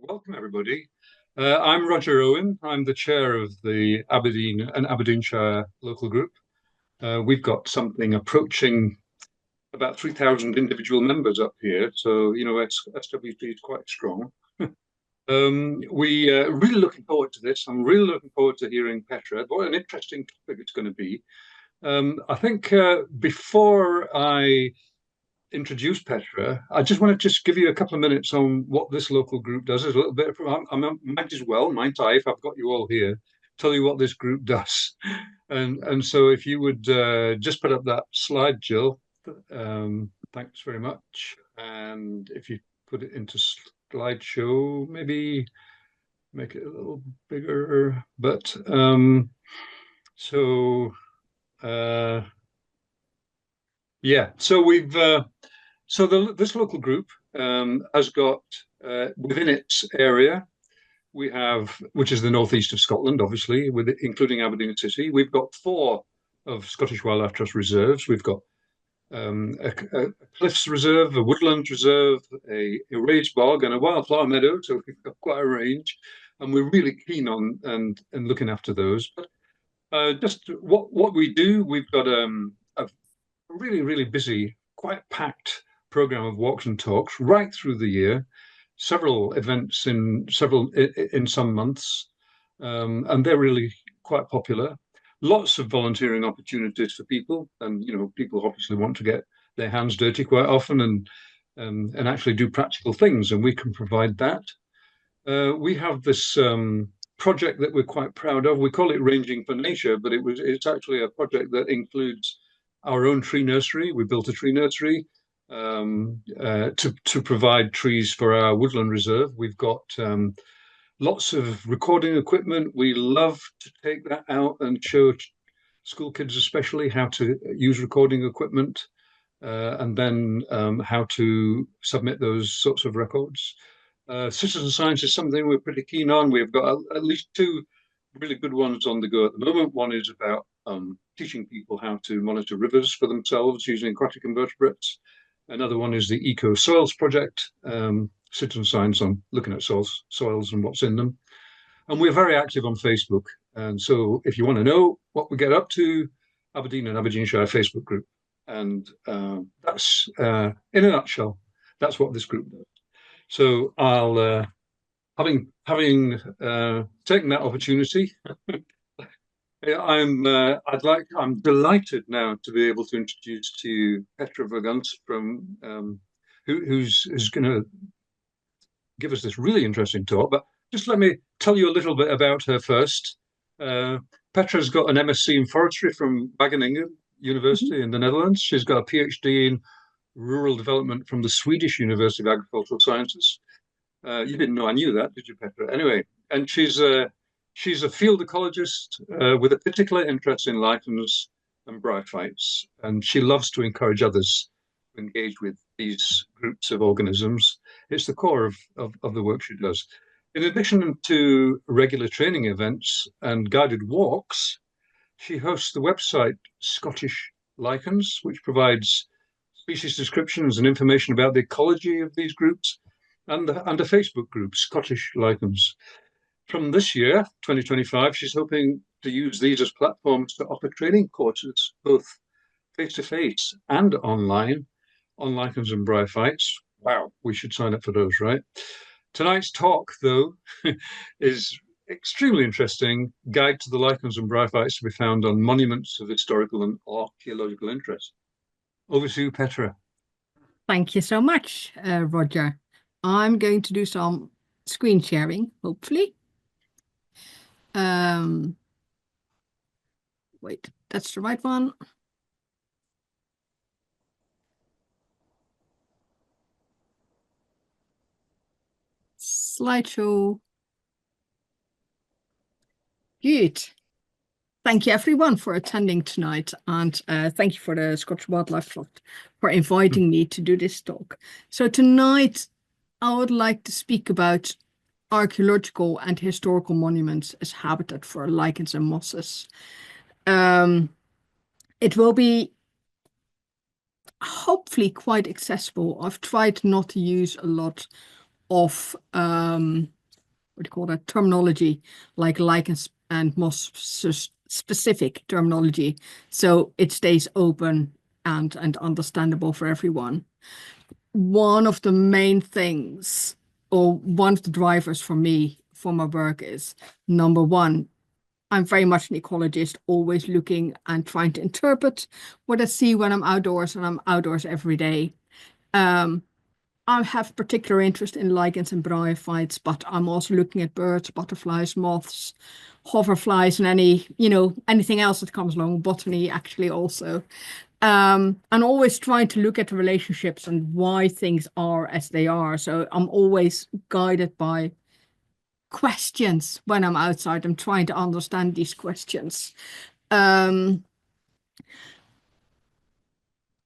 Welcome, everybody. I'm Roger Owen. I'm the chair of the Aberdeen and Aberdeenshire Local Group. We've got something approaching about 3,000 individual members up here, so SWP is quite strong. We really looking forward to this. I'm really looking forward to hearing Petra. What an interesting topic it's going to be. I think before I introduce Petra, I just want to give you a couple of minutes on what this local group does. There's a little bit. I might as well, might I, if I've got you all here, tell you what this group does. And so, if you would just put up that slide, Jill. Thanks very much. And if you put it into slideshow, maybe make it a little bigger. But yeah, so we've this local group has got within its area, we have, which is the northeast of Scotland, obviously, including Aberdeen City. We've got 4 of Scottish Wildlife Trust reserves. We've got a cliffs reserve, a woodland reserve, a raised bog, and a wildflower meadow. So we've got quite a range, and we're really keen on and looking after those. But just what we do, we've got a really busy, quite packed program of walks and talks right through the year, several events in some months, and they're really quite popular. Lots of volunteering opportunities for people, and people obviously want to get their hands dirty quite often and actually do practical things, and we can provide that. We have this project that we're quite proud of. We call it Ranging for Nature, but it's actually a project that includes our own tree nursery. We built a tree nursery to provide trees for our woodland reserve. We've got lots of recording equipment. We love to take that out and show school kids especially how to use recording equipment and then how to submit those sorts of records. Citizen science is something we're pretty keen on. We've got at least 2 really good ones on the go at the moment. One is about teaching people how to monitor rivers for themselves using aquatic invertebrates. Another one is the Eco Soils Project, citizen science on looking at soils and what's in them. And we're very active on Facebook. And so if you want to know what we get up to, Aberdeen and Aberdeenshire Facebook group. And that's, in a nutshell, that's what this group does. So I'll, having taken that opportunity, I'm delighted now to be able to introduce to you Petra Vergunst from who's going to give us this really interesting talk. But just let me tell you a little bit about her first. Petra's got an MSc in forestry from Wageningen University in the Netherlands. She's got a PhD in rural development from the Swedish University of Agricultural Sciences. You didn't know I knew that, did you, Petra? Anyway, and she's a field ecologist with a particular interest in lichens and bryophytes, and she loves to encourage others to engage with these groups of organisms. It's the core of the work she does. In addition to regular training events and guided walks, she hosts the website Scottish Lichens, which provides species descriptions and information about the ecology of these groups, and a Facebook group, Scottish Lichens. From this year, 2025, she's hoping to use these as platforms to offer training courses, both face-to-face and online, on lichens and bryophytes. Wow, we should sign up for those, right? Tonight's talk, though, is extremely interesting. Guide to the lichens and bryophytes to be found on monuments of historical and archaeological interest. Over to you, Petra. Thank you so much, Roger. I'm going to do some screen sharing, hopefully. Wait, that's the right one. Slideshow. Good. Thank you everyone for attending tonight, and thank you for the Scottish Wildlife Trust for inviting me to do this talk. So tonight I would like to speak about archaeological and historical monuments as habitat for lichens and mosses. It will be hopefully quite accessible. I've tried not to use a lot of what do you call that, terminology, like lichens and moss specific terminology, so it stays open and understandable for everyone. One of the main things, or one of the drivers for me for my work is, number one, I'm very much an ecologist, always looking and trying to interpret what I see when I'm outdoors, and I'm outdoors every day. I have particular interest in lichens and bryophytes, but I'm also looking at birds, butterflies, moths, hoverflies, and anything else that comes along, botany actually also. And always trying to look at the relationships and why things are as they are. So I'm always guided by questions when I'm outside. I'm trying to understand these questions. During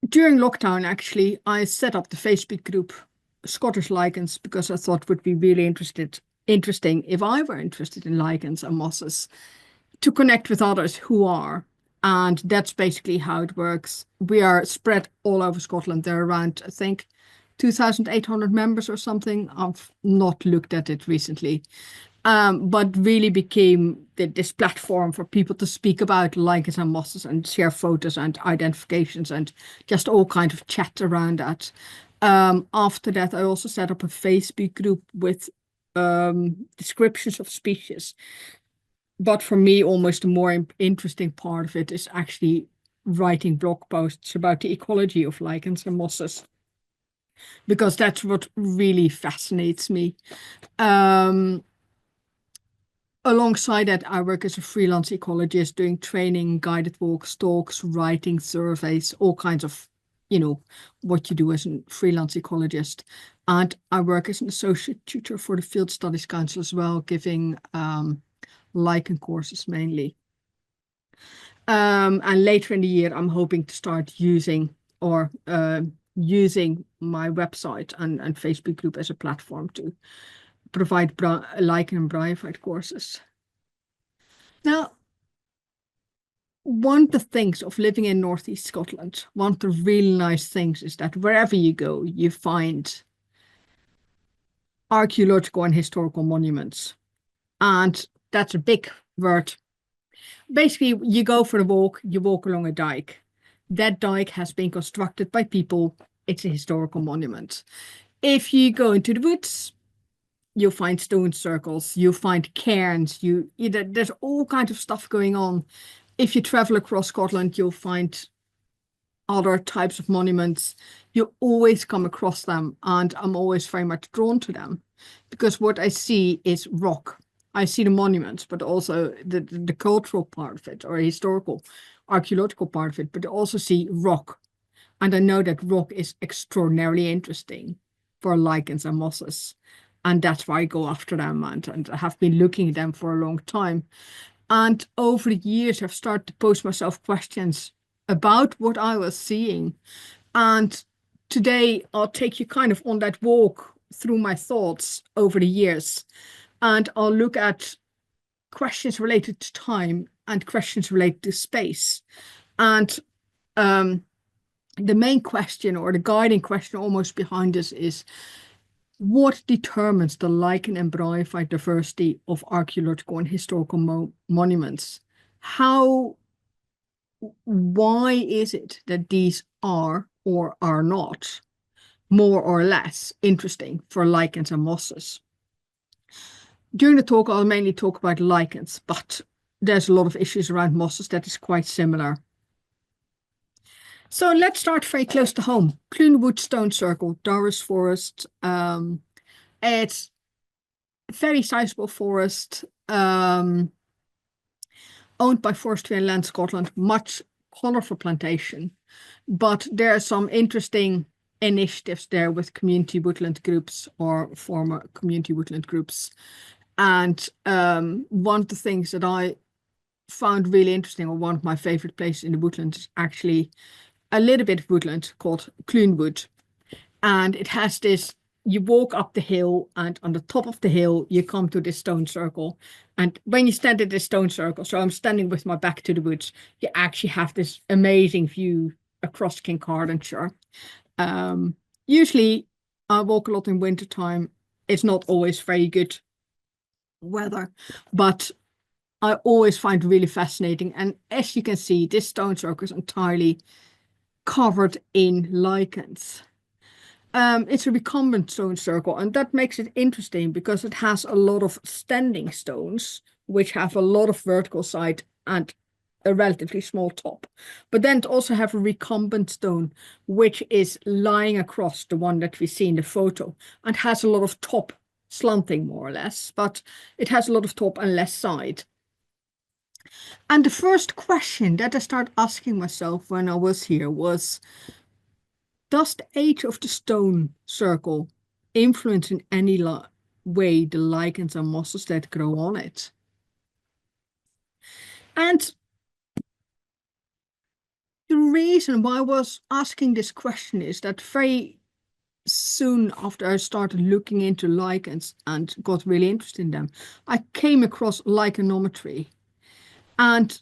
lockdown, actually, I set up the Facebook group Scottish Lichens because I thought it would be really interesting if I were interested in lichens and mosses to connect with others who are. And that's basically how it works. We are spread all over Scotland. There are around, I think, 2,800 members or something. I've not looked at it recently. But really became this platform for people to speak about lichens and mosses and share photos and identifications and just all kind of chat around that. After that, I also set up a Facebook group with descriptions of species. But for me, almost the more interesting part of it is actually writing blog posts about the ecology of lichens and mosses, because that's what really fascinates me. Alongside that, I work as a freelance ecologist, doing training, guided walks, talks, writing surveys, all kinds of, what you do as a freelance ecologist. And I work as an associate tutor for the Field Studies Council as well, giving lichen courses mainly. And later in the year, I'm hoping to start using my website and Facebook group as a platform to provide lichen and bryophyte courses. Now, one of the things of living in Northeast Scotland, one of the really nice things is that wherever you go, you find archaeological and historical monuments. And that's a big word. Basically, you go for a walk, you walk along a dike. That dike has been constructed by people. It's a historical monument. If you go into the woods, you'll find stone circles, you'll find cairns, there's all kinds of stuff going on. If you travel across Scotland, you'll find other types of monuments. You always come across them, and I'm always very much drawn to them because what I see is rock. I see the monuments, but also the cultural part of it, or historical, archaeological part of it, but I also see rock. And I know that rock is extraordinarily interesting for lichens and mosses. And that's why I go after them, and I have been looking at them for a long time. And over the years, I've started to pose myself questions about what I was seeing. And today, I'll take you kind of on that walk through my thoughts over the years. And I'll look at questions related to time and questions related to space. And the main question, or the guiding question almost behind this, is what determines the lichen and bryophyte diversity of archaeological and historical monuments? Why is it that these are or are not more or less interesting for lichens and mosses? During the talk, I'll mainly talk about lichens, but there's a lot of issues around mosses that is quite similar. So let's start very close to home. Clunwood Stone Circle, Darras Forest. It's a very sizable forest, owned by Forestry and Land Scotland, much colourful plantation. But there are some interesting initiatives there with community woodland groups or former community woodland groups. And one of the things that I found really interesting, or one of my favourite places in the woodland, is actually a little bit of woodland called Clunwood. And it has this, you walk up the hill, and on the top of the hill, you come to this stone circle. And when you stand at this stone circle, so I'm standing with my back to the woods, you actually have this amazing view across Kincardineshire. Usually I walk a lot in wintertime. it's not always very good weather, but I always find it really fascinating. And as you can see, this stone circle is entirely covered in lichens. It's a recumbent stone circle, and that makes it interesting because it has a lot of standing stones, which have a lot of vertical side and a relatively small top. But then it also have a recumbent stone, which is lying across the one that we see in the photo and has a lot of top slanting more or less, but it has a lot of top and less side. And the first question that I started asking myself when I was here was, does the age of the stone circle influence in any way the lichens and mosses that grow on it? And the reason why I was asking this question is that very soon after I started looking into lichens and got really interested in them, I came across lichenometry. And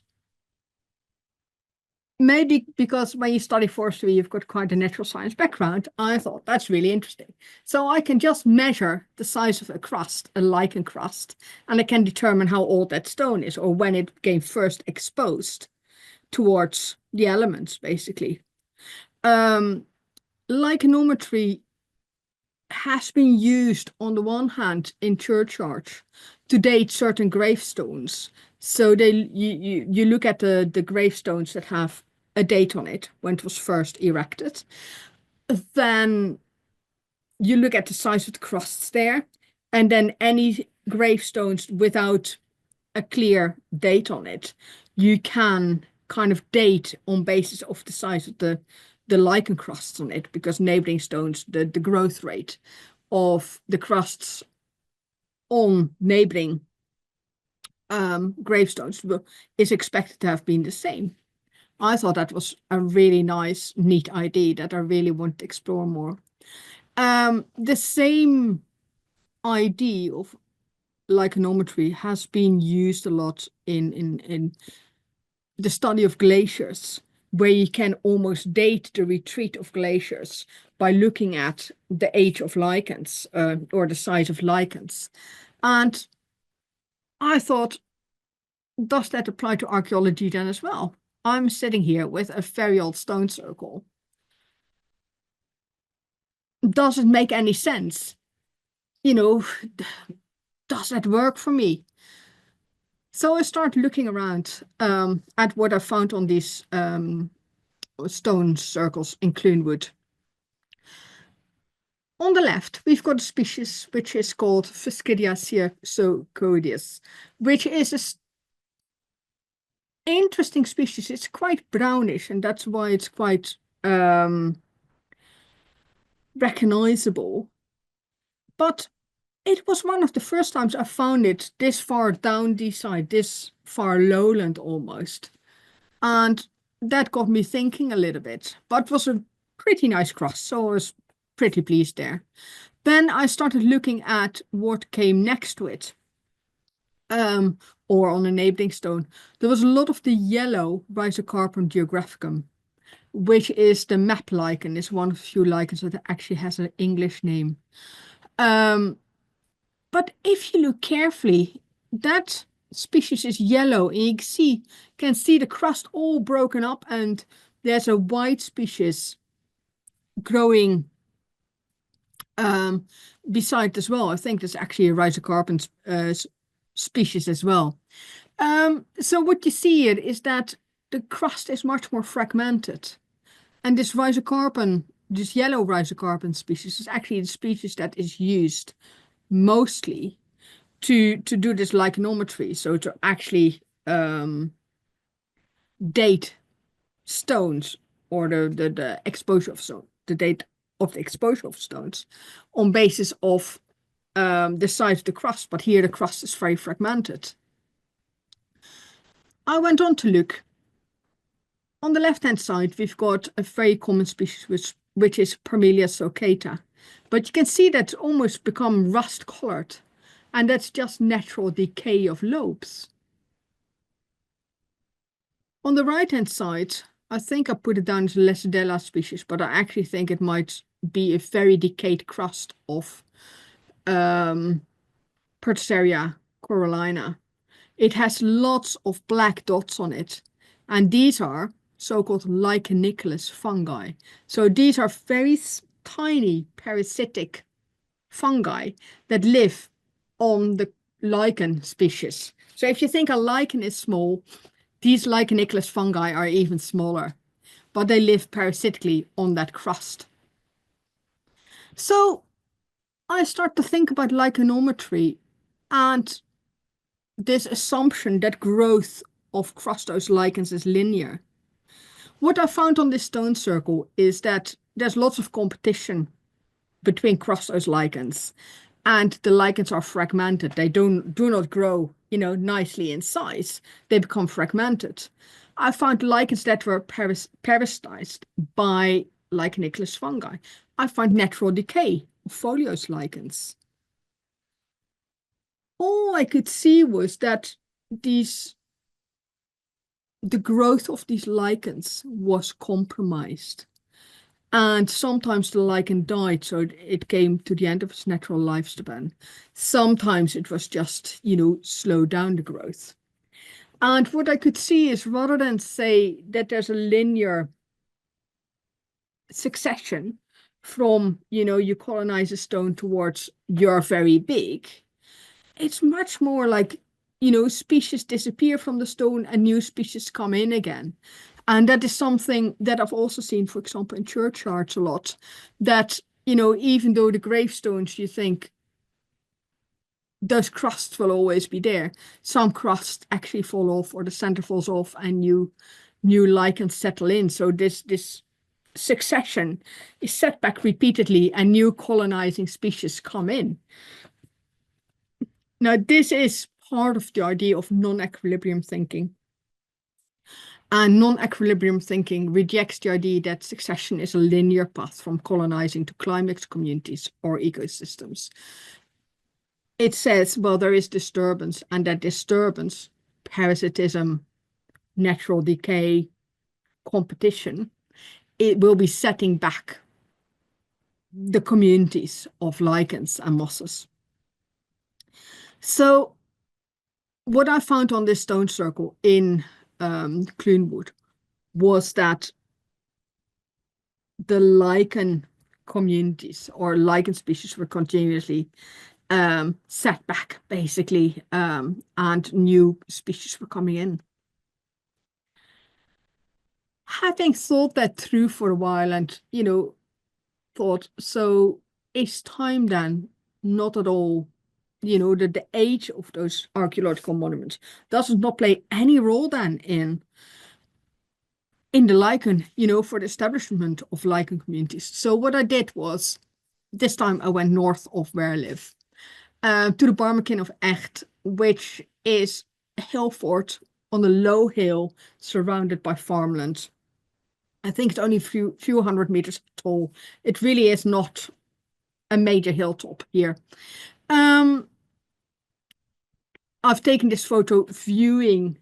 maybe because when you study forestry, you've got quite a natural science background, I thought that's really interesting. So I can just measure the size of a crust, a lichen crust, and I can determine how old that stone is or when it became first exposed towards the elements, basically. Lichenometry has been used on the one hand in churchyards to date certain gravestones. So you look at the gravestones that have a date on it when it was first erected. Then you look at the size of the crusts there, and then any gravestones without a clear date on it, you can kind of date on basis of the size of the lichen crusts on it, because neighboring stones, the growth rate of the crusts on neighboring gravestones is expected to have been the same. I thought that was a really nice, neat idea that I really want to explore more. The same idea of lichenometry has been used a lot in the study of glaciers, where you can almost date the retreat of glaciers by looking at the age of lichens or the size of lichens. And I thought, does that apply to archaeology then as well? I'm sitting here with a very old stone circle. Does it make any sense? You know, does that work for me? So I started looking around at what I found on these stone circles in Clunwood. On the left, we've got a species which is called Fiscidia cercoides, which is an interesting species. It's quite brownish, and that's why it's quite recognizable. But it was one of the first times I found it this far down the side, this far lowland almost. And that got me thinking a little bit, but it was a pretty nice cross, so I was pretty pleased there. Then I started looking at what came next to it, or on a neighboring stone. There was a lot of the yellow Rhizocarpum geographicum, which is the map lichen. It's one of the few lichens that actually has an English name. But if you look carefully, that species is yellow, and you can see the crust all broken up, and there's a white species growing beside as well. I think there's actually a Rhizocarpum species as well. So what you see here is that the crust is much more fragmented, and this Rhizocarpum, this yellow Rhizocarpum species, is actually the species that is used mostly to do this lichenometry, so to actually date stones or the exposure of stone, the date of the exposure of stones on basis of the size of the crust, but here the crust is very fragmented. I went on to look. On the left-hand side, we've got a very common species, which is Parmelia sulcata. But you can see that's almost become rust-colored, and that's just natural decay of lobes. On the right-hand side, I think I put it down as a Lecidella species, but I actually think it might be a very decayed crust of Protoceria corallina. It has lots of black dots on it, and these are so-called lichenicolous fungi. So these are very tiny parasitic fungi that live on the lichen species. So if you think a lichen is small, these lichenicolous fungi are even smaller, but they live parasitically on that crust. So I start to think about lichenometry and this assumption that growth of crustose lichens is linear. What I found on this stone circle is that there's lots of competition between crustose lichens, and the lichens are fragmented. They do not grow, nicely in size. They become fragmented. I found lichens that were parasitized by lichenicolous fungi. I find natural decay of foliose lichens. All I could see was that the growth of these lichens was compromised. And sometimes the lichen died, so it came to the end of its natural lifespan. Sometimes it was just, slow down the growth. And what I could see is rather than say that there's a linear succession from, you colonize a stone towards you're very big, it's much more like, species disappear from the stone and new species come in again. And that is something that I've also seen, for example, in churchyards a lot, that, even though the gravestones, you think, those crusts will always be there, some crusts actually fall off or the center falls off and new lichens settle in. So this succession is set back repeatedly and new colonizing species come in. Now, this is part of the idea of non-equilibrium thinking. And non-equilibrium thinking rejects the idea that succession is a linear path from colonizing to climax communities or ecosystems. It says, well, there is disturbance, and that disturbance, parasitism, natural decay, competition, it will be setting back the communities of lichens and mosses. So what I found on this stone circle in Clunwood was that the lichen communities or lichen species were continuously set back, basically, and new species were coming in. Having thought that through for a while and, thought, so is time then not at all, the age of those archaeological monuments does not play any role then in the lichen, for the establishment of lichen communities. So what I did was, this time I went north of where I live, to the Barmakin of Echt, which is a hill fort on a low hill surrounded by farmland. I think it's only a few hundred meters tall. It really is not a major hilltop here. I've taken this photo viewing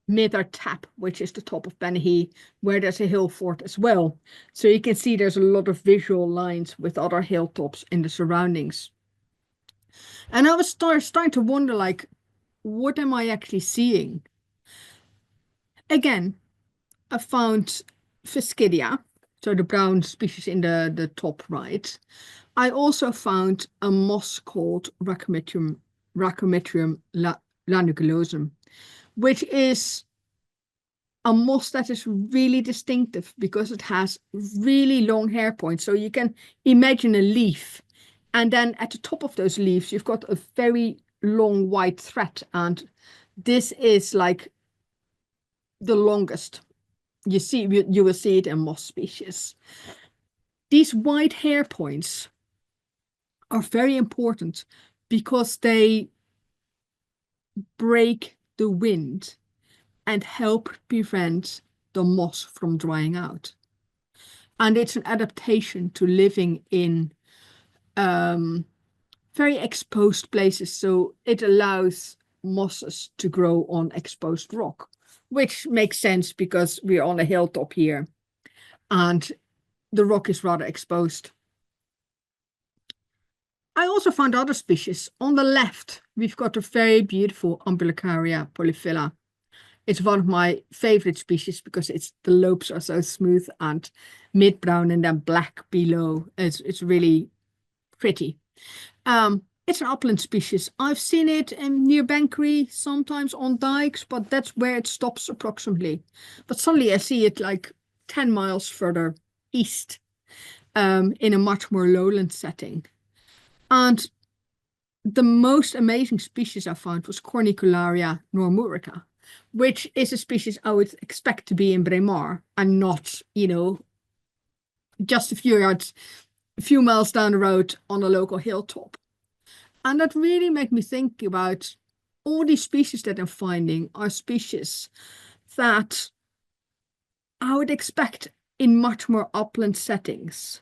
Mither Tap, which is the top of Benahee, where there's a hill fort as well. So you can see there's a lot of visual lines with other hilltops in the surroundings. And I was starting to wonder, like, what am I actually seeing? Again, I found Fiscidia, so the brown species in the top right. I also found a moss called Rhacometrium lanuculosum, which is a moss that is really distinctive because it has really long hair points. So you can imagine a leaf, and then at the top of those leaves, you've got a very long white thread, and this is like the longest. You will see it in moss species. These white hair points are very important because they break the wind and help prevent the moss from drying out. And it's an adaptation to living in very exposed places. So it allows mosses to grow on exposed rock, which makes sense because we're on a hilltop here and the rock is rather exposed. I also found other species. On the left, we've got a very beautiful Umbilicaria polyphylla. It's one of my favorite species because the lobes are so smooth and mid-brown and then black below. It's really pretty. It's an upland species. I've seen it near Bankery, sometimes on dykes, but that's where it stops approximately. But suddenly I see it like 10 miles further east, in a much more lowland setting. And the most amazing species I found was Cornicularia normurica, which is a species I would expect to be in Braemar and not, just a few miles down the road on a local hilltop. And that really made me think about all these species that I'm finding are species that I would expect in much more upland settings.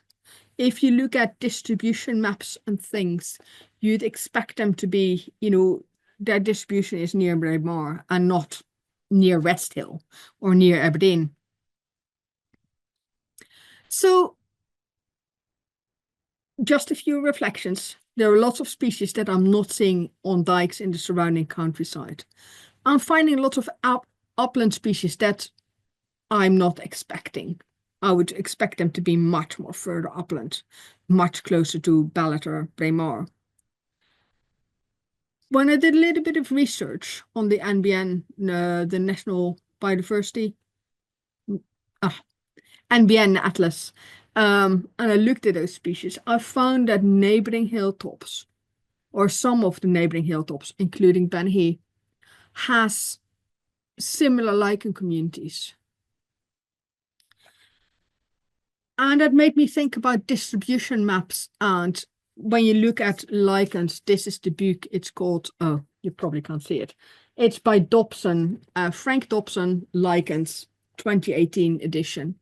If you look at distribution maps and things, you'd expect them to be, their distribution is near Braemar and not near West Hill or near Aberdeen. So just a few reflections. There are lots of species that I'm not seeing on dikes in the surrounding countryside. I'm finding lots of upland species that I'm not expecting. I would expect them to be much more further upland, much closer to Ballet or Braemar. When I did a little bit of research on the NBN, the National Biodiversity, NBN Atlas, and I looked at those species, I found that neighboring hilltops, or some of the neighboring hilltops, including Benhee, has similar lichen communities. And that made me think about distribution maps. And when you look at lichens, this is the book. It's called, oh, you probably can't see it. It's by Dobson, Frank Dobson, Lichens, 2018 edition.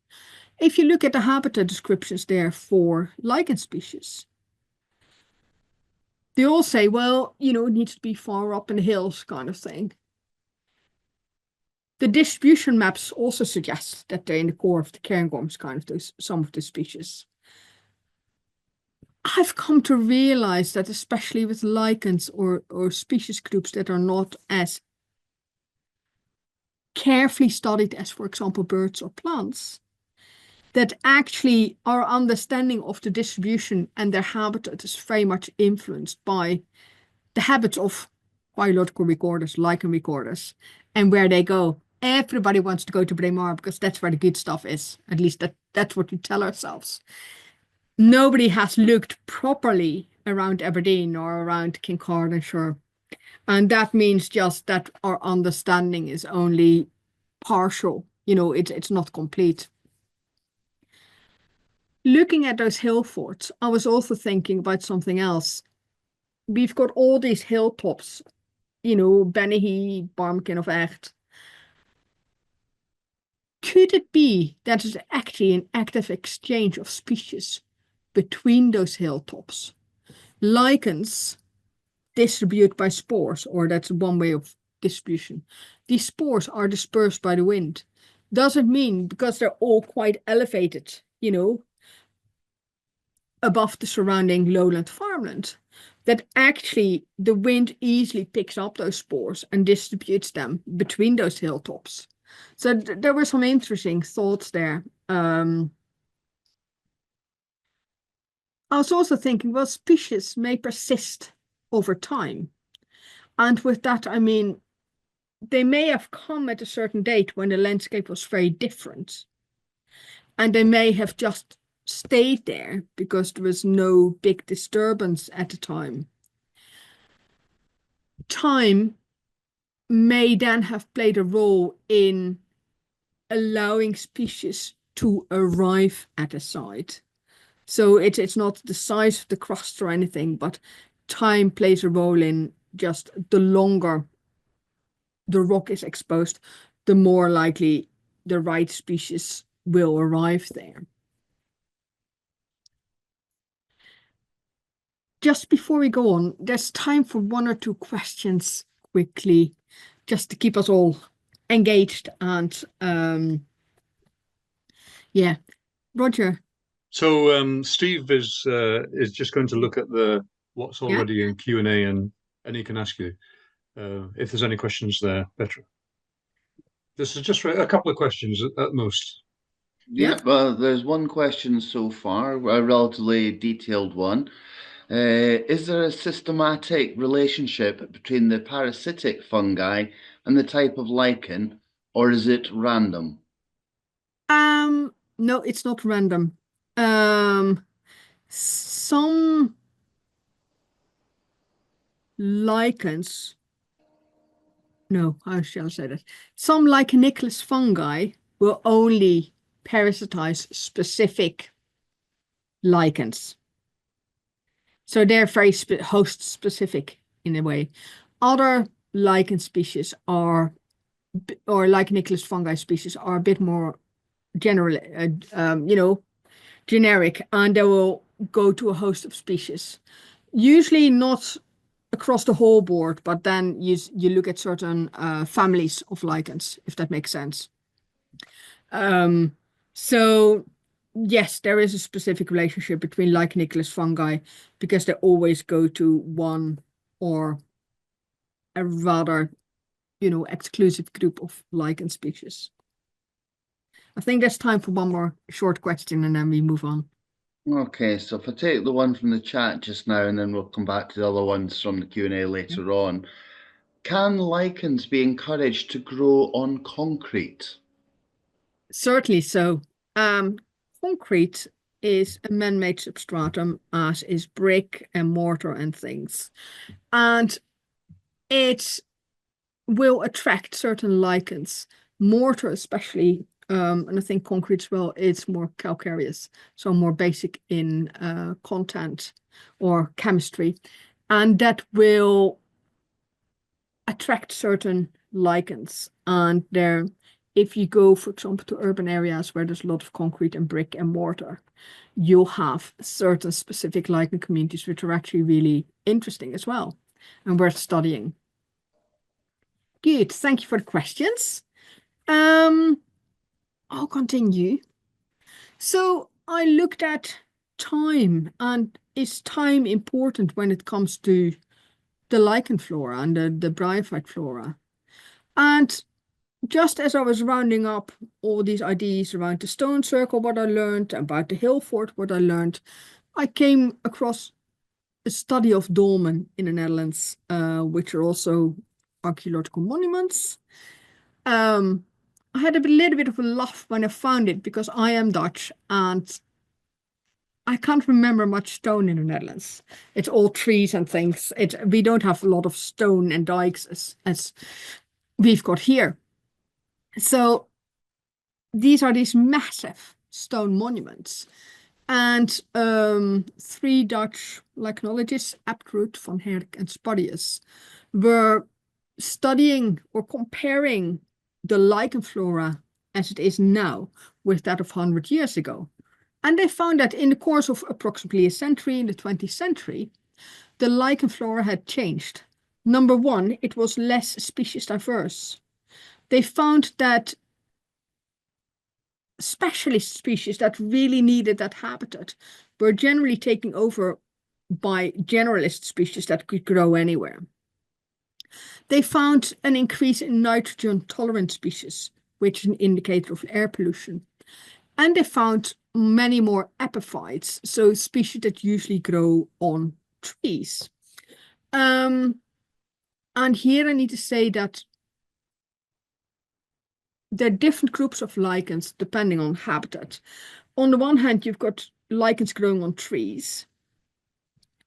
If you look at the habitat descriptions there for lichen species, they all say, well, it needs to be far up in the hills kind of thing. The distribution maps also suggest that they're in the core of the cairngorms, kind of some of the species. I've come to realize that especially with lichens or species groups that are not as carefully studied as, for example, birds or plants, that actually our understanding of the distribution and their habitat is very much influenced by the habits of biological recorders, lichen recorders, and where they go. Everybody wants to go to Braemar because that's where the good stuff is. At least that's what we tell ourselves. Nobody has looked properly around Aberdeen or around Kincardineshire. And that means just that our understanding is only partial. It's not complete. Looking at those hillforts, I was also thinking about something else. We've got all these hilltops, Benihee, Barmkin of Echt. Could it be that it's actually an active exchange of species between those hilltops? Lichens distribute by spores, or that's one way of distribution. These spores are dispersed by the wind. Doesn't mean because they're all quite elevated, above the surrounding lowland farmland, that actually the wind easily picks up those spores and distributes them between those hilltops. So there were some interesting thoughts there. I was also thinking, well, species may persist over time. And with that, I mean, they may have come at a certain date when the landscape was very different. And they may have just stayed there because there was no big disturbance at the time. Time may then have played a role in allowing species to arrive at a site. So it's not the size of the crust or anything, but time plays a role in just the longer the rock is exposed, the more likely the right species will arrive there. Just before we go on, there's time for one or two questions quickly, just to keep us all engaged. And yeah, Roger. So Steve is just going to look at the what's already in Q&A, and he can ask you if there's any questions there, Petra. This is just a couple of questions at most. Yeah, well, there's one question so far, a relatively detailed one. Is there a systematic relationship between the parasitic fungi and the type of lichen, or is it random? No, it's not random. Some lichens, no, how shall I say that? Some lichenicolous fungi will only parasitize specific lichens. So they're very host specific in a way. Other lichen species are, or lichenicolous fungi species are a bit more general, generic, and they will go to a host of species. Usually not across the whole board, but then you look at certain families of lichens, if that makes sense. So yes, there is a specific relationship between lichenicolous fungi because they always go to one or a rather, exclusive group of lichen species. I think there's time for one more short question and then we move on. Okay, so if I take the one from the chat just now, and then we'll come back to the other ones from the Q&A later on. Can lichens be encouraged to grow on concrete? Certainly so. Concrete is a man-made substratum, as is brick and mortar and things. And it will attract certain lichens. Mortar especially, and I think concrete as well, is more calcareous, so more basic in content or chemistry. And that will attract certain lichens. And if you go, for example, to urban areas where there's a lot of concrete and brick and mortar, you'll have certain specific lichen communities which are actually really interesting as well and worth studying. Good, thank you for the questions. I'll continue. So I looked at time, and is time important when it comes to the lichen flora and the bryophyte flora? And just as I was rounding up all these ideas around the stone circle, what I learned, about the hill fort, what I learned, I came across a study of dolmen in the Netherlands, which are also archaeological monuments. I had a little bit of a laugh when I found it because I am Dutch and I can't remember much stone in the Netherlands. It's all trees and things. We don't have a lot of stone and dykes as we've got here. So these are these massive stone monuments. And 3 Dutch lichenologists, Abtroot, Van Herk, and Spadius, were studying or comparing the lichen flora as it is now with that of 100 years ago. And they found that in the course of approximately a century, in the 20th century, the lichen flora had changed. Number one, it was less species diverse. They found that specialist species that really needed that habitat were generally taken over by generalist species that could grow anywhere. They found an increase in nitrogen-tolerant species, which is an indicator of air pollution. And they found many more epiphytes, so species that usually grow on trees. And here I need to say that there are different groups of lichens depending on habitat. On the one hand, you've got lichens growing on trees,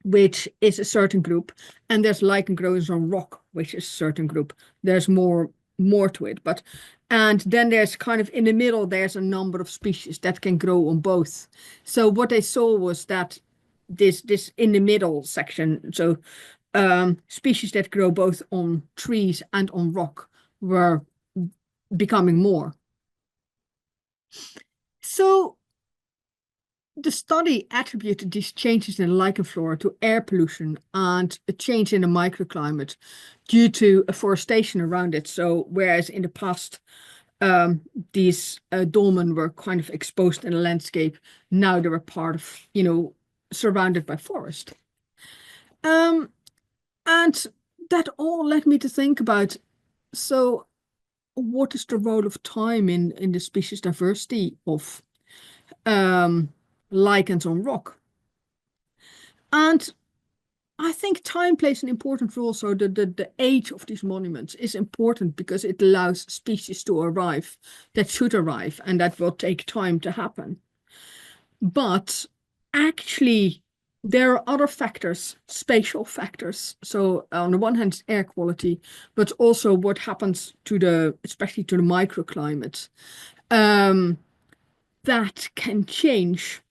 which is a certain group, and there's lichen growing on rock, which is a certain group. There's more to it, and then there's kind of in the middle, there's a number of species that can grow on both. So what they saw was that this in the middle section, so species that grow both on trees and on rock were becoming more. So the study attributed these changes in the lichen flora to air pollution and a change in the microclimate due to afforestation around it. So whereas in the past these dolmen were kind of exposed in the landscape, now they were part of, surrounded by forest. And that all led me to think about, so what is the role of time in the species diversity of lichens on rock? And I think time plays an important role. So the age of these monuments is important because it allows species to arrive that should arrive, and that will take time to happen. But actually, there are other factors, spatial factors. So on the one hand, it's air quality, but also what happens to especially to the microclimate, that can change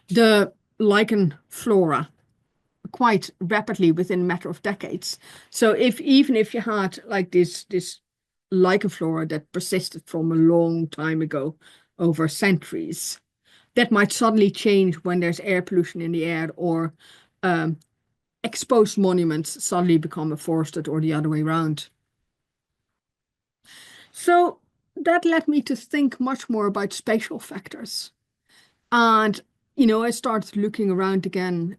the lichen flora quite rapidly within a matter of decades. So even if you had like this lichen flora that persisted from a long time ago over centuries, that might suddenly change when there's air pollution in the air, or exposed monuments suddenly become afforested, or the other way around. So that led me to think much more about spatial factors. And, I started looking around again.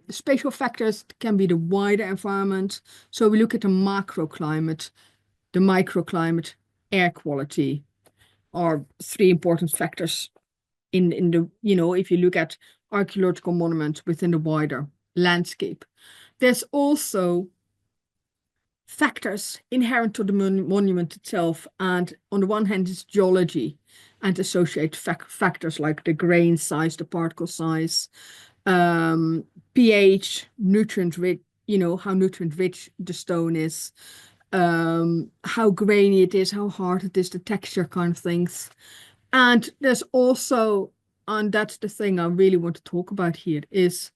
Spatial factors can be the wider environment. So we look at the macroclimate, the microclimate, air quality are three important factors in the, if you look at archaeological monuments within the wider landscape. There's also factors inherent to the monument itself. And on the one hand, it's geology and associated factors like the grain size, the particle size, pH, nutrient rich, how nutrient rich the stone is, how grainy it is, how hard it is, the texture kind of things. And there's also, and that's the thing I really want to talk about here, is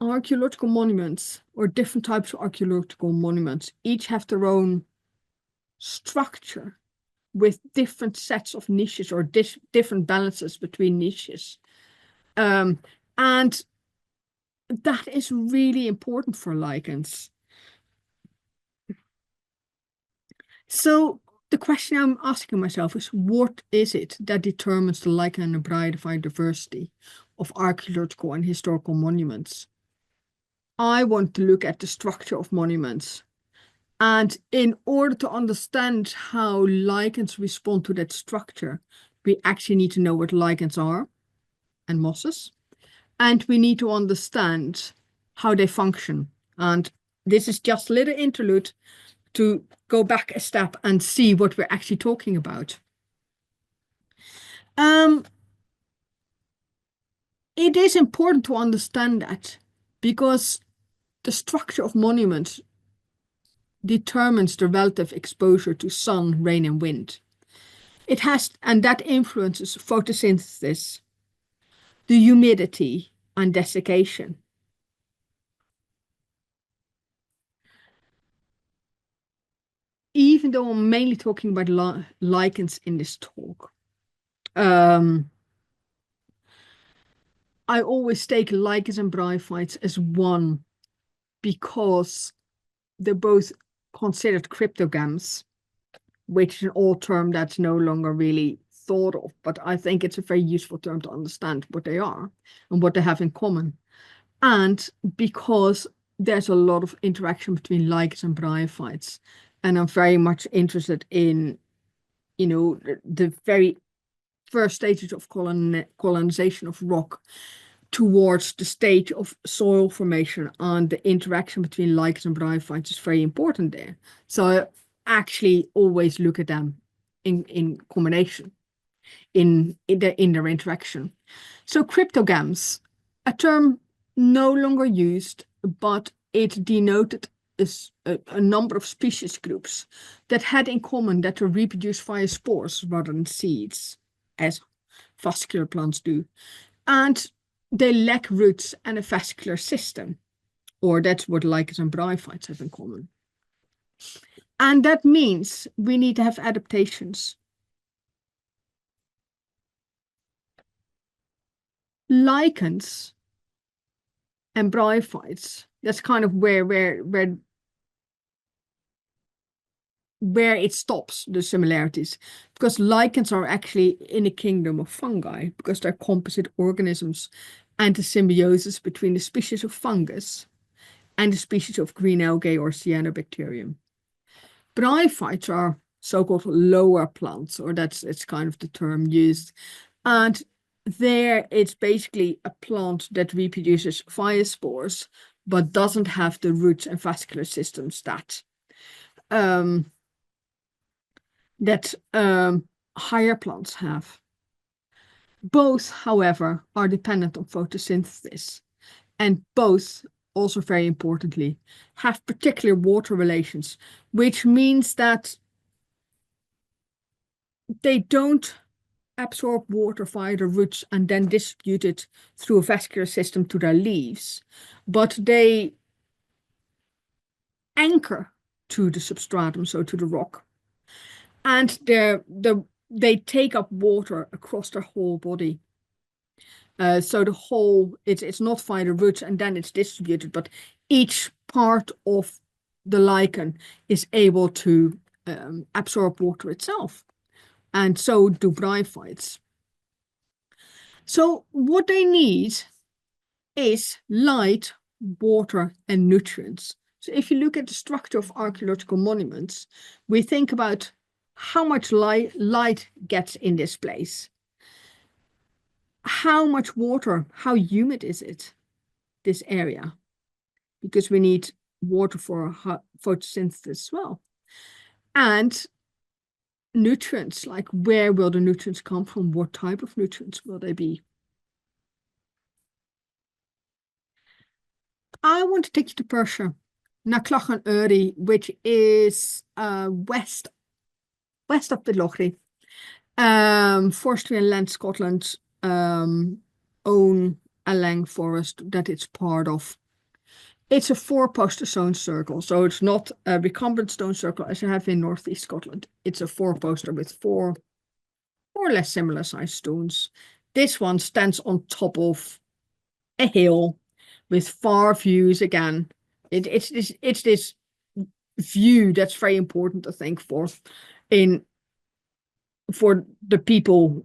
archaeological monuments, or different types of archaeological monuments, each have their own structure with different sets of niches, or different balances between niches. And that is really important for lichens. So the question I'm asking myself is, what is it that determines the lichen and the bryophyte diversity of archaeological and historical monuments? I want to look at the structure of monuments. And in order to understand how lichens respond to that structure, we actually need to know what lichens are and mosses. And we need to understand how they function. And this is just a little interlude to go back a step and see what we're actually talking about. It is important to understand that, because the structure of monuments determines the relative exposure to sun, rain, and wind. And that influences photosynthesis, the humidity, and desiccation. Even though I'm mainly talking about lichens in this talk, I always take lichens and bryophytes as one, because they're both considered cryptogams, which is an old term that's no longer really thought of, but I think it's a very useful term to understand what they are and what they have in common. And because there's a lot of interaction between lichens and bryophytes, and I'm very much interested in, the very first stages of colonization of rock towards the stage of soil formation, and the interaction between lichens and bryophytes is very important there. So I actually always look at them in combination, in their interaction. So cryptogams, a term no longer used, but it denoted a number of species groups that had in common that they reproduce via spores rather than seeds, as vascular plants do. And they lack roots and a vascular system, or that's what lichens and bryophytes have in common. And that means we need to have adaptations. Lichens and bryophytes, that's kind of where it stops, the similarities, because lichens are actually in a kingdom of fungi, because they're composite organisms, and the symbiosis between the species of fungus and the species of green algae or cyanobacterium. Bryophytes are so-called lower plants, or it's kind of the term used. And there it's basically a plant that reproduces via spores, but doesn't have the roots and vascular systems that higher plants have. Both, however, are dependent on photosynthesis, and both, also very importantly, have particular water relations, which means that they don't absorb water via the roots and then distribute it through a vascular system to their leaves, but they anchor to the substratum, so to the rock, and they take up water across their whole body. So the whole, it's not via the roots and then it's distributed, but each part of the lichen is able to absorb water itself. And so do bryophytes. So what they need is light, water, and nutrients. So if you look at the structure of archaeological monuments, we think about how much light gets in this place. How much water, how humid is it, this area? Because we need water for photosynthesis as well. And nutrients, like where will the nutrients come from? What type of nutrients will they be? I want to take you to Perthshire, Lichen Uri, which is west of the Lochry. Forestry and Land Scotland own a lang forest that it's part of. It's a 4-poster stone circle, so it's not a recumbent stone circle as you have in northeast Scotland. It's a 4-poster with 4 more or less similar sized stones. This one stands on top of a hill with far views again. It's this view that's very important, I think, for the people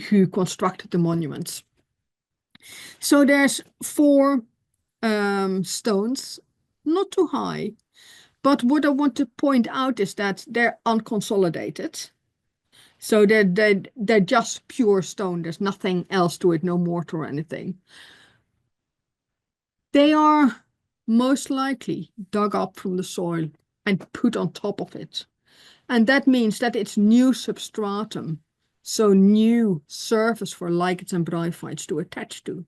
who constructed the monuments. So there's 4 stones, not too high, but what I want to point out is that they're unconsolidated. So they're just pure stone. There's nothing else to it, no mortar or anything. They are most likely dug up from the soil and put on top of it. And that means that it's new substratum, so new surface for lichens and bryophytes to attach to.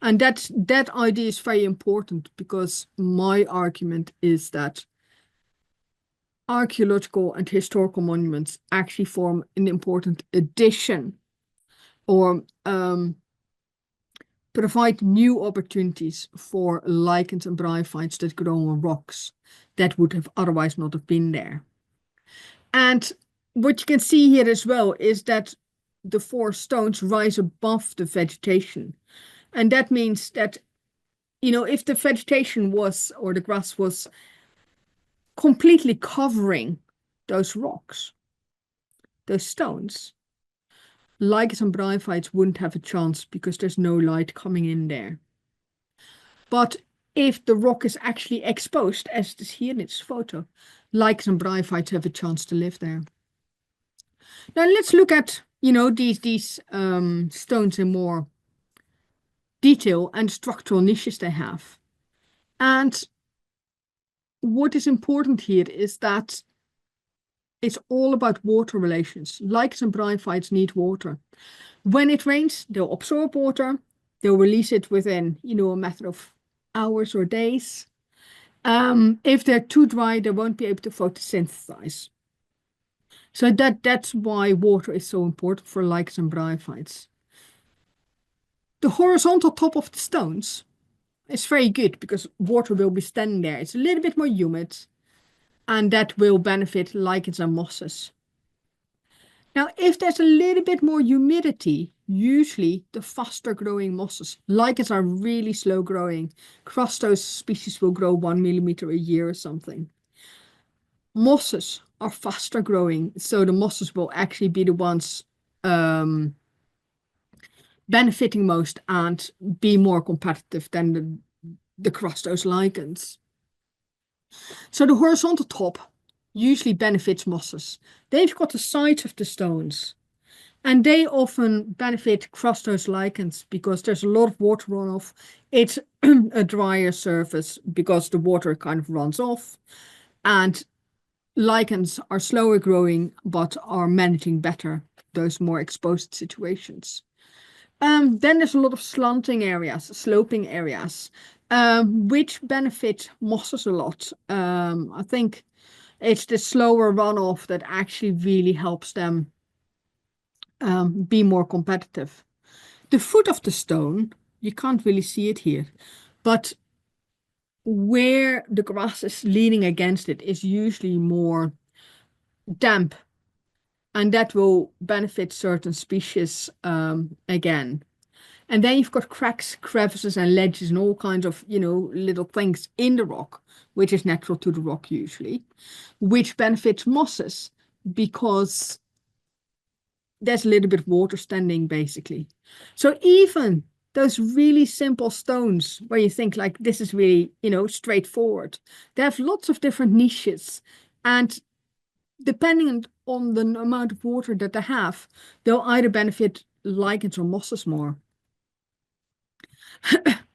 And that idea is very important, because my argument is that archaeological and historical monuments actually form an important addition, or provide new opportunities for lichens and bryophytes that grow on rocks that would have otherwise not have been there. And what you can see here as well is that the 4 stones rise above the vegetation. And that means that, if the vegetation was, or the grass was completely covering those rocks, those stones, lichens and bryophytes wouldn't have a chance, because there's no light coming in there. But if the rock is actually exposed, as it is here in this photo, lichens and bryophytes have a chance to live there. Now let's look at, these stones in more detail and structural niches they have. And what is important here is that it's all about water relations. Lichens and bryophytes need water. When it rains, they'll absorb water. They'll release it within, a matter of hours or days. If they're too dry, they won't be able to photosynthesize. So that's why water is so important for lichens and bryophytes. The horizontal top of the stones is very good, because water will be standing there. It's a little bit more humid, and that will benefit lichens and mosses. Now, if there's a little bit more humidity, usually the faster growing mosses, lichens are really slow growing. Crustose species will grow 1 millimeter a year or something. Mosses are faster growing, so the mosses will actually be the ones benefiting most and be more competitive than the crustose lichens. So the horizontal top usually benefits mosses. They've got the sides of the stones, and they often benefit crustose lichens because there's a lot of water runoff. It's a drier surface because the water kind of runs off, and lichens are slower growing but are managing better those more exposed situations. Then there's a lot of slanting areas, sloping areas, which benefit mosses a lot. I think it's the slower runoff that actually really helps them be more competitive. The foot of the stone, you can't really see it here, but where the grass is leaning against it is usually more damp, and that will benefit certain species again. And then you've got cracks, crevices, and ledges, and all kinds of, little things in the rock, which is natural to the rock usually, which benefits mosses because there's a little bit of water standing basically. So even those really simple stones where you think like this is really, straightforward, they have lots of different niches, and depending on the amount of water that they have, they'll either benefit lichens or mosses more.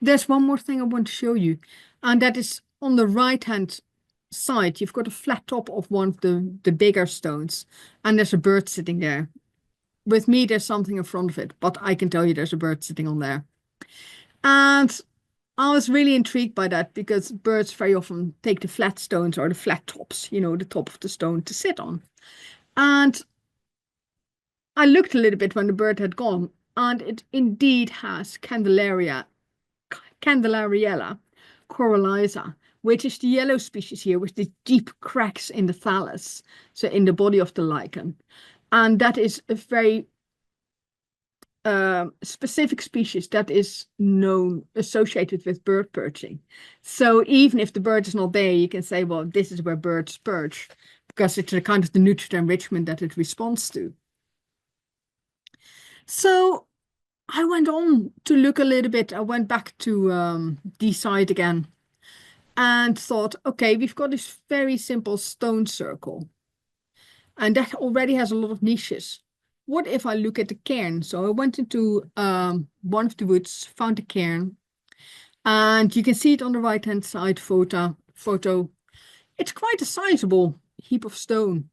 There's one more thing I want to show you, and that is on the right hand side. You've got a flat top of one of the bigger stones, and there's a bird sitting there. With me, there's something in front of it, but I can tell you there's a bird sitting on there. And I was really intrigued by that because birds very often take the flat stones or the flat tops, the top of the stone to sit on. And I looked a little bit when the bird had gone, and it indeed has Candelariella coralliza, which is the yellow species here with the deep cracks in the thallus, so in the body of the lichen. And that is a very specific species that is associated with bird perching. So even if the bird is not there, you can say, well, this is where birds perch, because it's a kind of the nutrient enrichment that it responds to. So I went on to look a little bit. I went back to the site again and thought, okay, we've got this very simple stone circle, and that already has a lot of niches. What if I look at the cairn? So I went into one of the woods, found a cairn, and you can see it on the right hand side photo. It's quite a sizable heap of stone.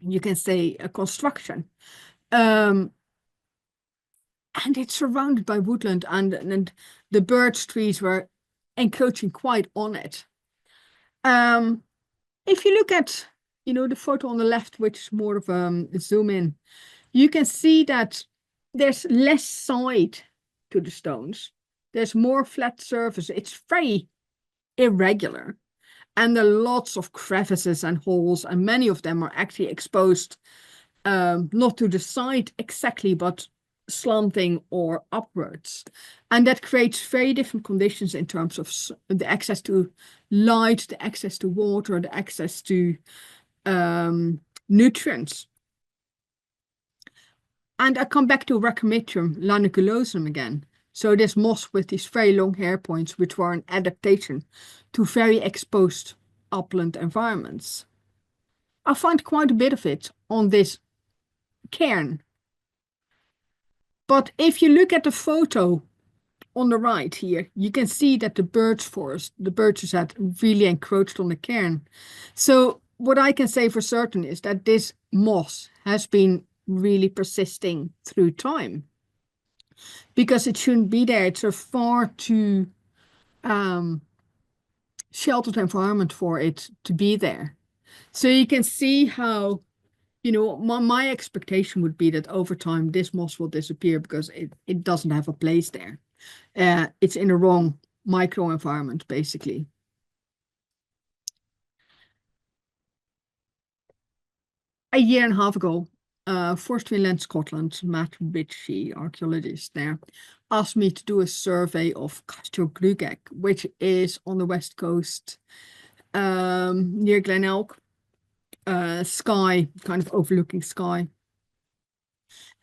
You can say a construction. And it's surrounded by woodland, and the birch trees were encroaching quite on it. If you look at, the photo on the left, which is more of a zoom in, you can see that there's less side to the stones. There's more flat surface. It's very irregular. And there are lots of crevices and holes, and many of them are actually exposed, not to the side exactly, but slanting or upwards. And that creates very different conditions in terms of the access to light, the access to water, the access to nutrients. And I come back to Racemytrium laniculosum again. So this moss with these very long hair points, which were an adaptation to very exposed upland environments. I find quite a bit of it on this cairn. But if you look at the photo on the right here, you can see that the birch forest, the birches had really encroached on the cairn. So what I can say for certain is that this moss has been really persisting through time, because it shouldn't be there. It's a far too sheltered environment for it to be there. So you can see how, my expectation would be that over time this moss will disappear because it doesn't have a place there. It's in the wrong microenvironment, basically. A year and a half ago, Forestry and Land Scotland, Matt Ritchie, archaeologist there, asked me to do a survey of Castro Grugek, which is on the west coast near Glenelg, Skye, kind of overlooking Skye.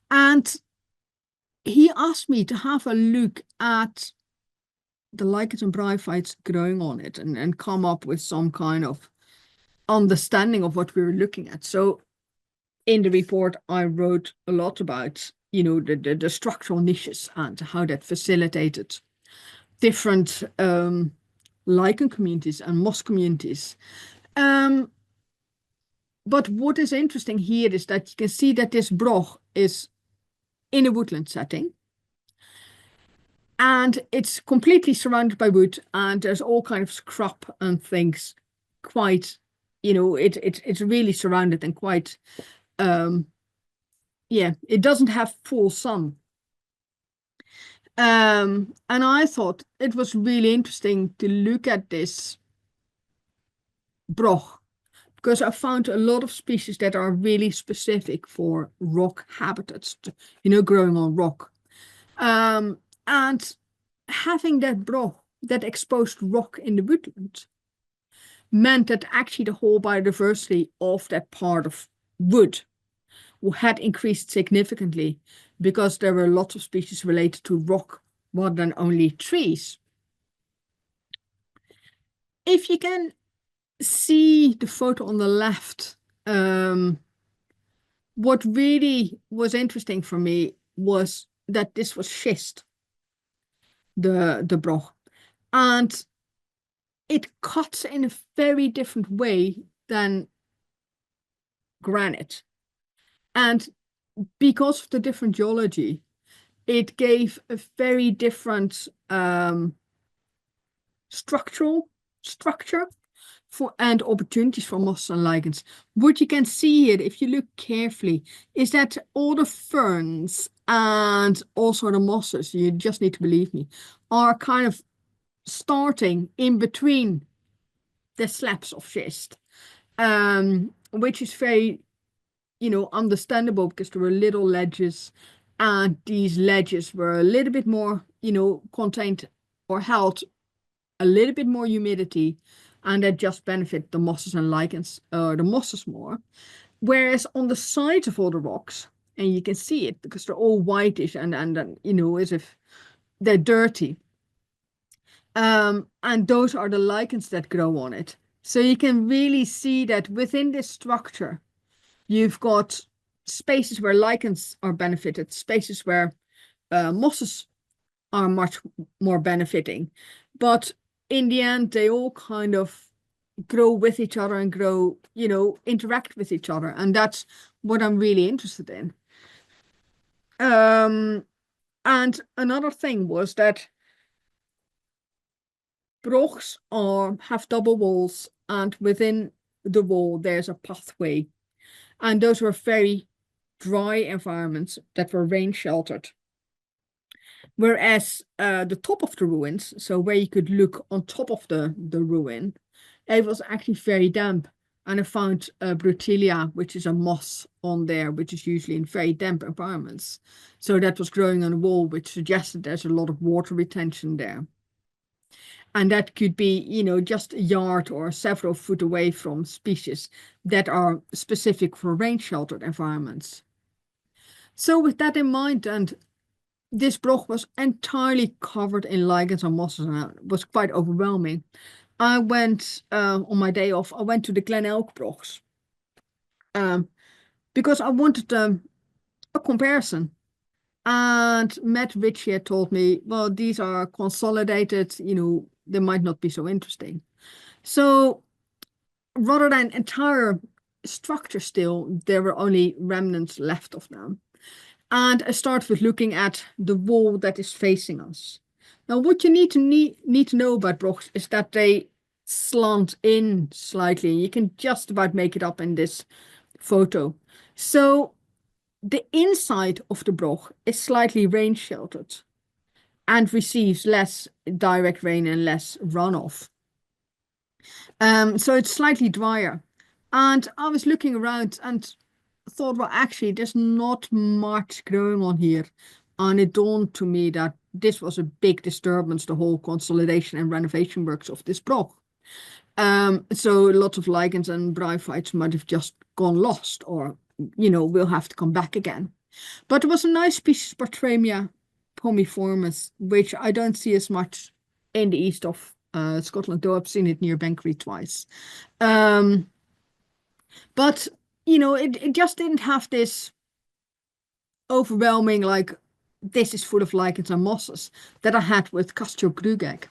And he asked me to have a look at the lichens and bryophytes growing on it and come up with some kind of understanding of what we were looking at. So in the report, I wrote a lot about, the structural niches and how that facilitated different lichen communities and moss communities. But what is interesting here is that you can see that this broch is in a woodland setting. And it's completely surrounded by wood, and there's all kind of scrub and things. Quite, it's really surrounded and quite, it doesn't have full sun. And I thought it was really interesting to look at this broch, because I found a lot of species that are really specific for rock habitats, growing on rock. And having that broch, that exposed rock in the woodland, meant that actually the whole biodiversity of that part of wood had increased significantly, because there were lots of species related to rock rather than only trees. If you can see the photo on the left, what really was interesting for me was that this was schist, the broch, and it cuts in a very different way than granite. And because of the different geology, it gave a very different structure and opportunities for mosses and lichens. What you can see here, if you look carefully, is that all the ferns and also the mosses, you just need to believe me, are kind of starting in between the slabs of schist, which is very, understandable, because there were little ledges, and these ledges were a little bit more, contained or held a little bit more humidity, and that just benefit the mosses and lichens, the mosses more. Whereas on the sides of all the rocks, and you can see it because they're all whitish and as if they're dirty. And those are the lichens that grow on it. So you can really see that within this structure, you've got spaces where lichens are benefited, spaces where mosses are much more benefiting. But in the end, they all kind of grow with each other and grow, interact with each other. And that's what I'm really interested in. And another thing was that Brochs have double walls, and within the wall there's a pathway. And those were very dry environments that were rain sheltered. Whereas the top of the ruins, so where you could look on top of the ruin, it was actually very damp. And I found Brutilia, which is a moss on there, which is usually in very damp environments. So that was growing on the wall, which suggested there's a lot of water retention there. And that could be, just a yard or several foot away from species that are specific for rain-sheltered environments. So with that in mind, and this broch was entirely covered in lichens and mosses, and it was quite overwhelming. I went, on my day off, I went to the Glen Elk Brochs, because I wanted a comparison. And Matt Rich here told me, well, these are consolidated, they might not be so interesting. So rather than entire structure still, there were only remnants left of them. And I start with looking at the wall that is facing us. Now, what you need to know about Brochs is that they slant in slightly. You can just about make it up in this photo. So the inside of the broch is slightly rain sheltered and receives less direct rain and less runoff. So it's slightly drier. And I was looking around and thought, well, actually, there's not much growing on here. And it dawned to me that this was a big disturbance, the whole consolidation and renovation works of this broch. So lots of lichens and bryophytes might have just gone lost, or, will have to come back again. But there was a nice species, Bartramia pomiformis, which I don't see as much in the east of Scotland, though I've seen it near Bankery twice. But, you know, it just didn't have this overwhelming, like, this is full of lichens and mosses that I had with Castiogruageg.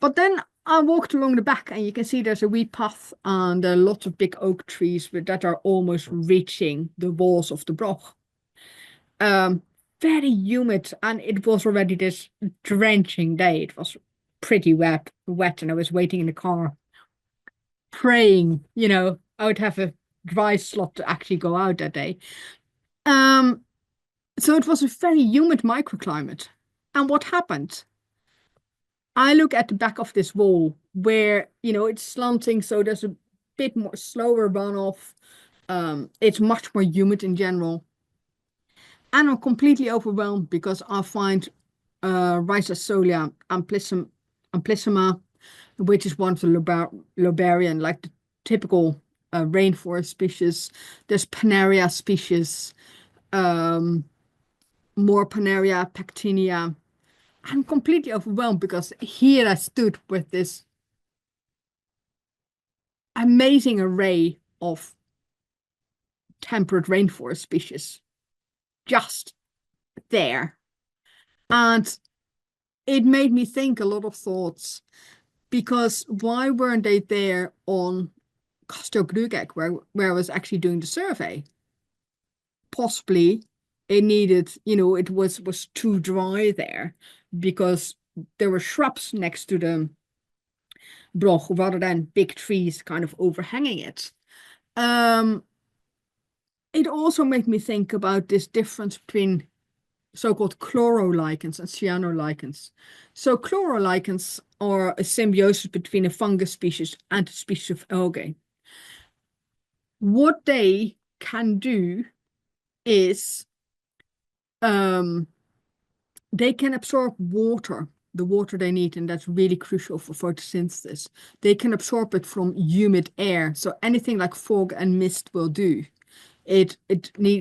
But then I walked along the back and you can see there's a wee path and there are lots of big oak trees that are almost reaching the walls of the Broch. Very humid, and it was already this drenching day. It was pretty wet, and I was waiting in the car praying, you know, I would have a dry slot to actually go out that day. So it was a very humid microclimate. And what happened? I look at the back of this wall where, you know, it's slanting, so there's a bit more slower runoff. It's much more humid in general. And I'm completely overwhelmed because I find Rhizosolia amplissima, which is one of the lobarian, like the typical rainforest species. There's Panaria species, more Panaria, Pactinia. I'm completely overwhelmed because here I stood with this amazing array of temperate rainforest species just there. And it made me think a lot of thoughts, because why weren't they there on Castiogruageg, where I was actually doing the survey? Possibly it needed, you know, it was too dry there because there were shrubs next to the Broch rather than big trees kind of overhanging it. It also made me think about this difference between so-called chlorolichens and cyanolichens. So chlorolichens are a symbiosis between a fungus species and a species of algae. What they can do is they can absorb water, the water they need, and that's really crucial for photosynthesis. They can absorb it from humid air, so anything like fog and mist will do. It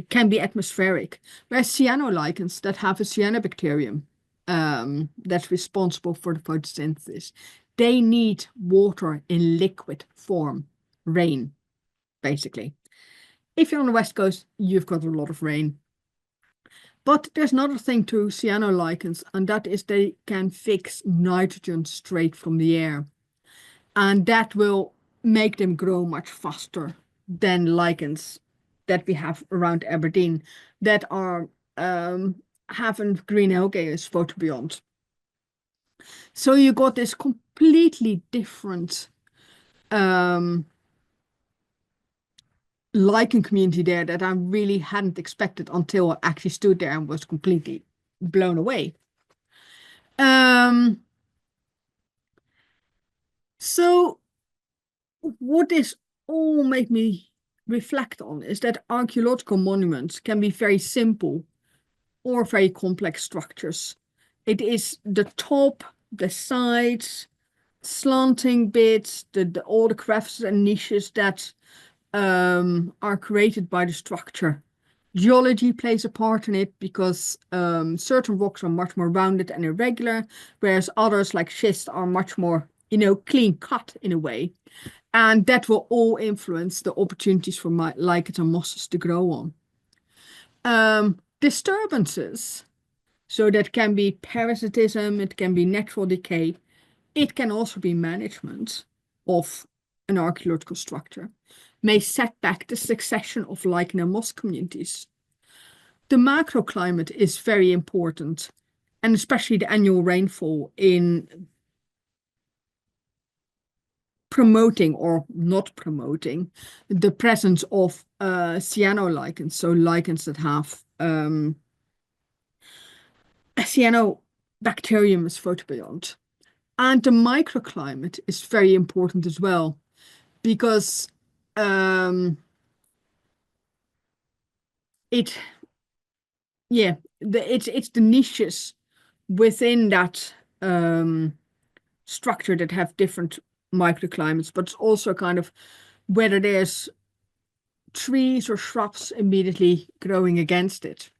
can be atmospheric. Whereas cyanolichens that have a cyanobacterium that's responsible for the photosynthesis, they need water in liquid form, rain, basically. If you're on the West Coast, you've got a lot of rain. But there's another thing to cyanolichens, and that is they can fix nitrogen straight from the air. And that will make them grow much faster than lichens that we have around Aberdeen that are having green algae as photobionts. So you got this completely different lichen community there that I really hadn't expected until I actually stood there and was completely blown away. So what this all made me reflect on is that archaeological monuments can be very simple or very complex structures. It is the top, the sides, slanting bits, all the crevices and niches that are created by the structure. Geology plays a part in it because certain rocks are much more rounded and irregular, whereas others like schist are much more, you know, clean cut in a way. And that will all influence the opportunities for lichens and mosses to grow on. Disturbances, so that can be parasitism, it can be natural decay, it can also be management of an archaeological structure, may set back the succession of lichen and moss communities. The macroclimate is very important, and especially the annual rainfall in promoting or not promoting the presence of cyanolichens, so lichens that have a cyanobacterium as photobiont. And the microclimate is very important as well, because it's the niches within that structure that have different microclimates, but it's also kind of whether there's trees or shrubs immediately growing against it.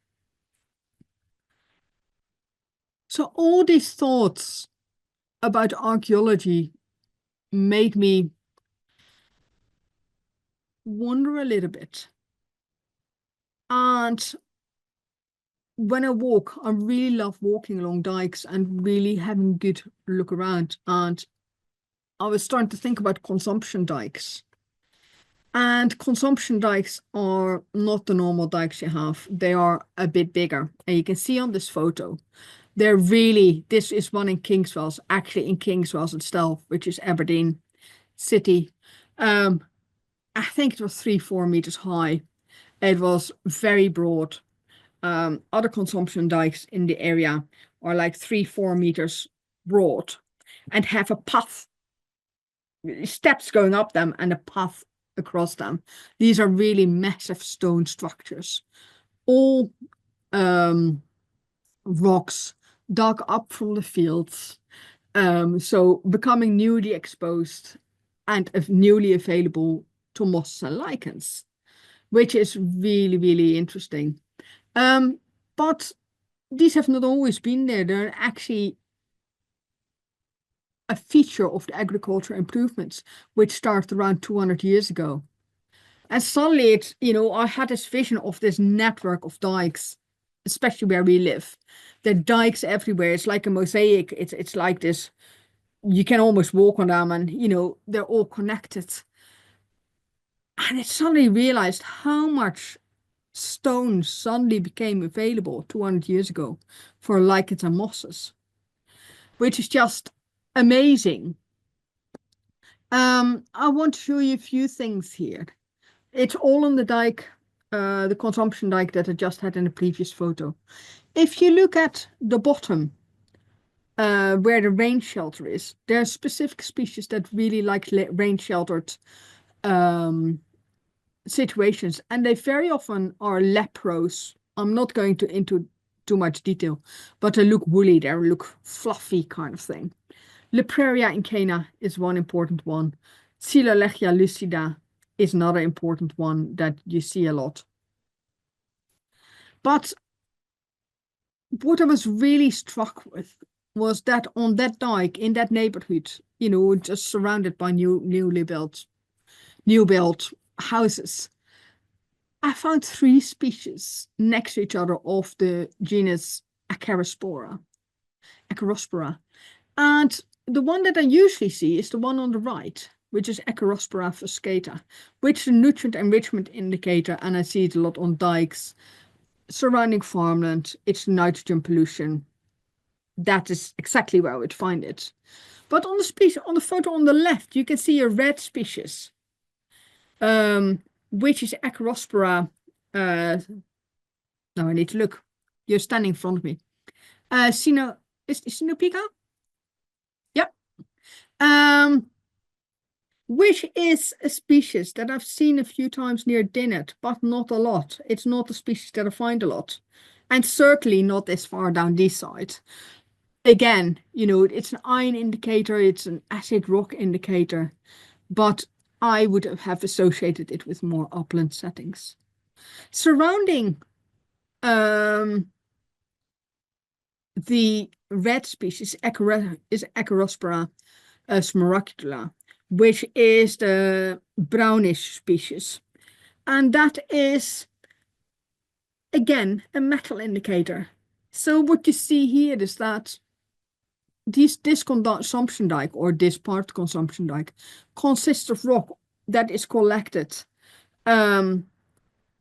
So all these thoughts about archaeology made me wonder a little bit. And when I walk, I really love walking along dikes and really having a good look around. And I was starting to think about consumption dikes. And consumption dikes are not the normal dikes you have. They are a bit bigger. And you can see on this photo, they're really, this is one in Kingswells, actually in Kingswells itself, which is Aberdeen city. I think it was 3-4 meters high. It was very broad. Other consumption dikes in the area are like 3-4 meters broad and have a path, steps going up them and a path across them. These are really massive stone structures, all rocks dug up from the fields, so becoming newly exposed and newly available to mosses and lichens, which is really, really interesting. But these have not always been there. They're actually a feature of the agricultural improvements, which started around 200 years ago. And suddenly, it's, I had this vision of this network of dikes, especially where we live. There are dikes everywhere. It's like a mosaic. It's like this. You can almost walk on them and, they're all connected. And it suddenly realized how much stone suddenly became available 200 years ago for lichens and mosses, which is just amazing. I want to show you a few things here. It's all on the dike, the consumption dike that I just had in the previous photo. If you look at the bottom, where the rain shelter is, there are specific species that really like rain sheltered situations, and they very often are leprous. I'm not going into too much detail, but they look woolly, they look fluffy kind of thing. Lepraria incana is one important one. Coelurlegia lucida is another important one that you see a lot. But what I was really struck with was that on that dike, in that neighborhood, just surrounded by new built houses, I found 3 species next to each other of the genus Acarospora. And the one that I usually see is the one on the right, which is Acarospora fuscata, which is a nutrient enrichment indicator, and I see it a lot on dikes, surrounding farmland. It's nitrogen pollution. That is exactly where I would find it. But on the photo on the left, you can see a red species, which is Acarospora. Now I need to look. You're standing in front of me. Is Sinopica? Yep. Which is a species that I've seen a few times near Dinnet, but not a lot. It's not a species that I find a lot, and certainly not this far down this side. Again, it's an iron indicator, it's an acid rock indicator, but I would have associated it with more upland settings. Surrounding the red species is Acarospora smaragdula, which is the brownish species. And that is, again, a metal indicator. So what you see here is that this consumption dike, or this part consumption dike, consists of rock that is collected. And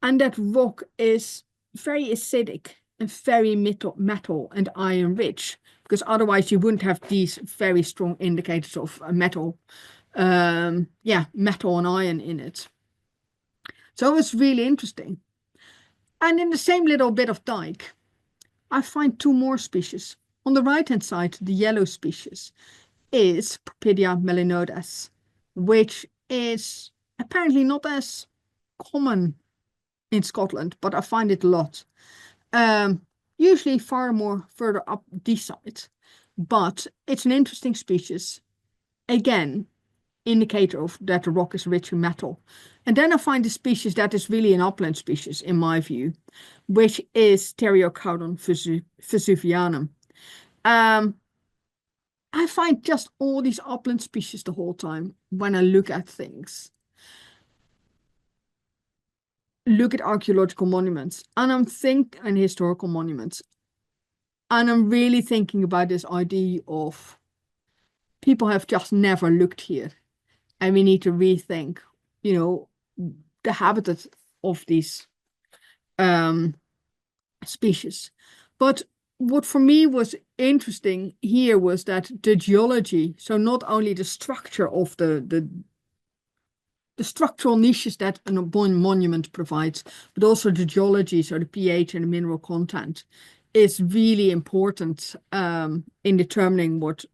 that rock is very acidic and very metal and iron rich, because otherwise you wouldn't have these very strong indicators of metal. Metal and iron in it. So it's really interesting. And in the same little bit of dike, I find 2 more species. On the right-hand side, the yellow species is Propidia melanodes, which is apparently not as common in Scotland, but I find it a lot. Usually far more further up this side, but it's an interesting species. Again, indicator of that the rock is rich in metal. And then I find a species that is really an upland species, in my view, which is Pterocaudon vesuvianum. I find just all these upland species the whole time when I look at things. Look at archaeological monuments, and and historical monuments. And I'm really thinking about this idea of people have just never looked here. And we need to rethink, the habitat of these species. But what for me was interesting here was that the geology, so not only the structure of the structural niches that a monument provides, but also the geology, so the pH and the mineral content, is really important in determining what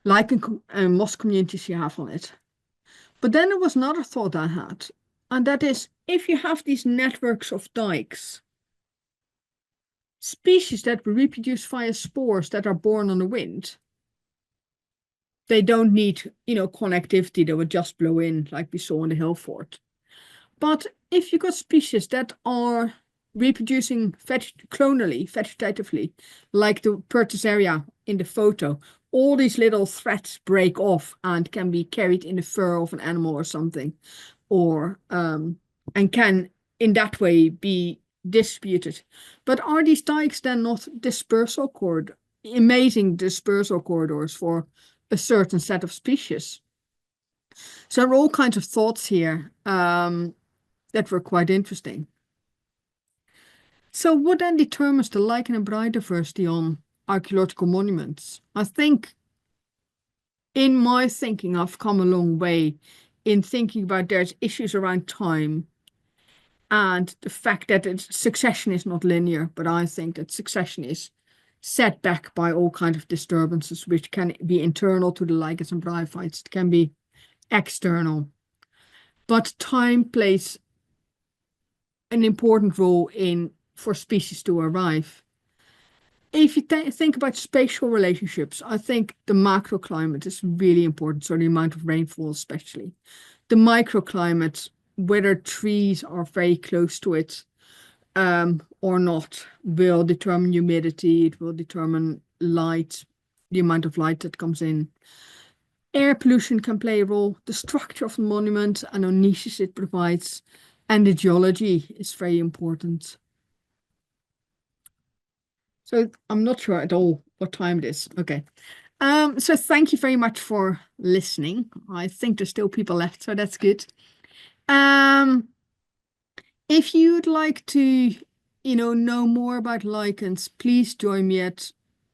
lichen and moss communities you have on it. But then there was another thought I had, and that is, if you have these networks of dykes, species that reproduce via spores that are born on the wind, they don't need, connectivity. They would just blow in like we saw in the hillfort. But if you got species that are reproducing clonally, vegetatively, like the Pertusaria in the photo, all these little threads break off and can be carried in the fur of an animal or something, or and can in that way be distributed. But are these dikes then not amazing dispersal corridors for a certain set of species? So there are all kinds of thoughts here that were quite interesting. So what then determines the lichen and biodiversity on archaeological monuments? I think in my thinking, I've come a long way in thinking about there's issues around time and the fact that succession is not linear, but I think that succession is set back by all kinds of disturbances, which can be internal to the lichens and bryophytes. It can be external. But time plays an important role for species to arrive. If you think about spatial relationships, I think the macroclimate is really important, so the amount of rainfall especially. The microclimate, whether trees are very close to it or not, will determine humidity, it will determine light, the amount of light that comes in. Air pollution can play a role, the structure of the monument and the niches it provides, and the geology is very important. So I'm not sure at all what time it is. Okay. So thank you very much for listening. I think there's still people left, so that's good. If you'd like to, know more about lichens, please join me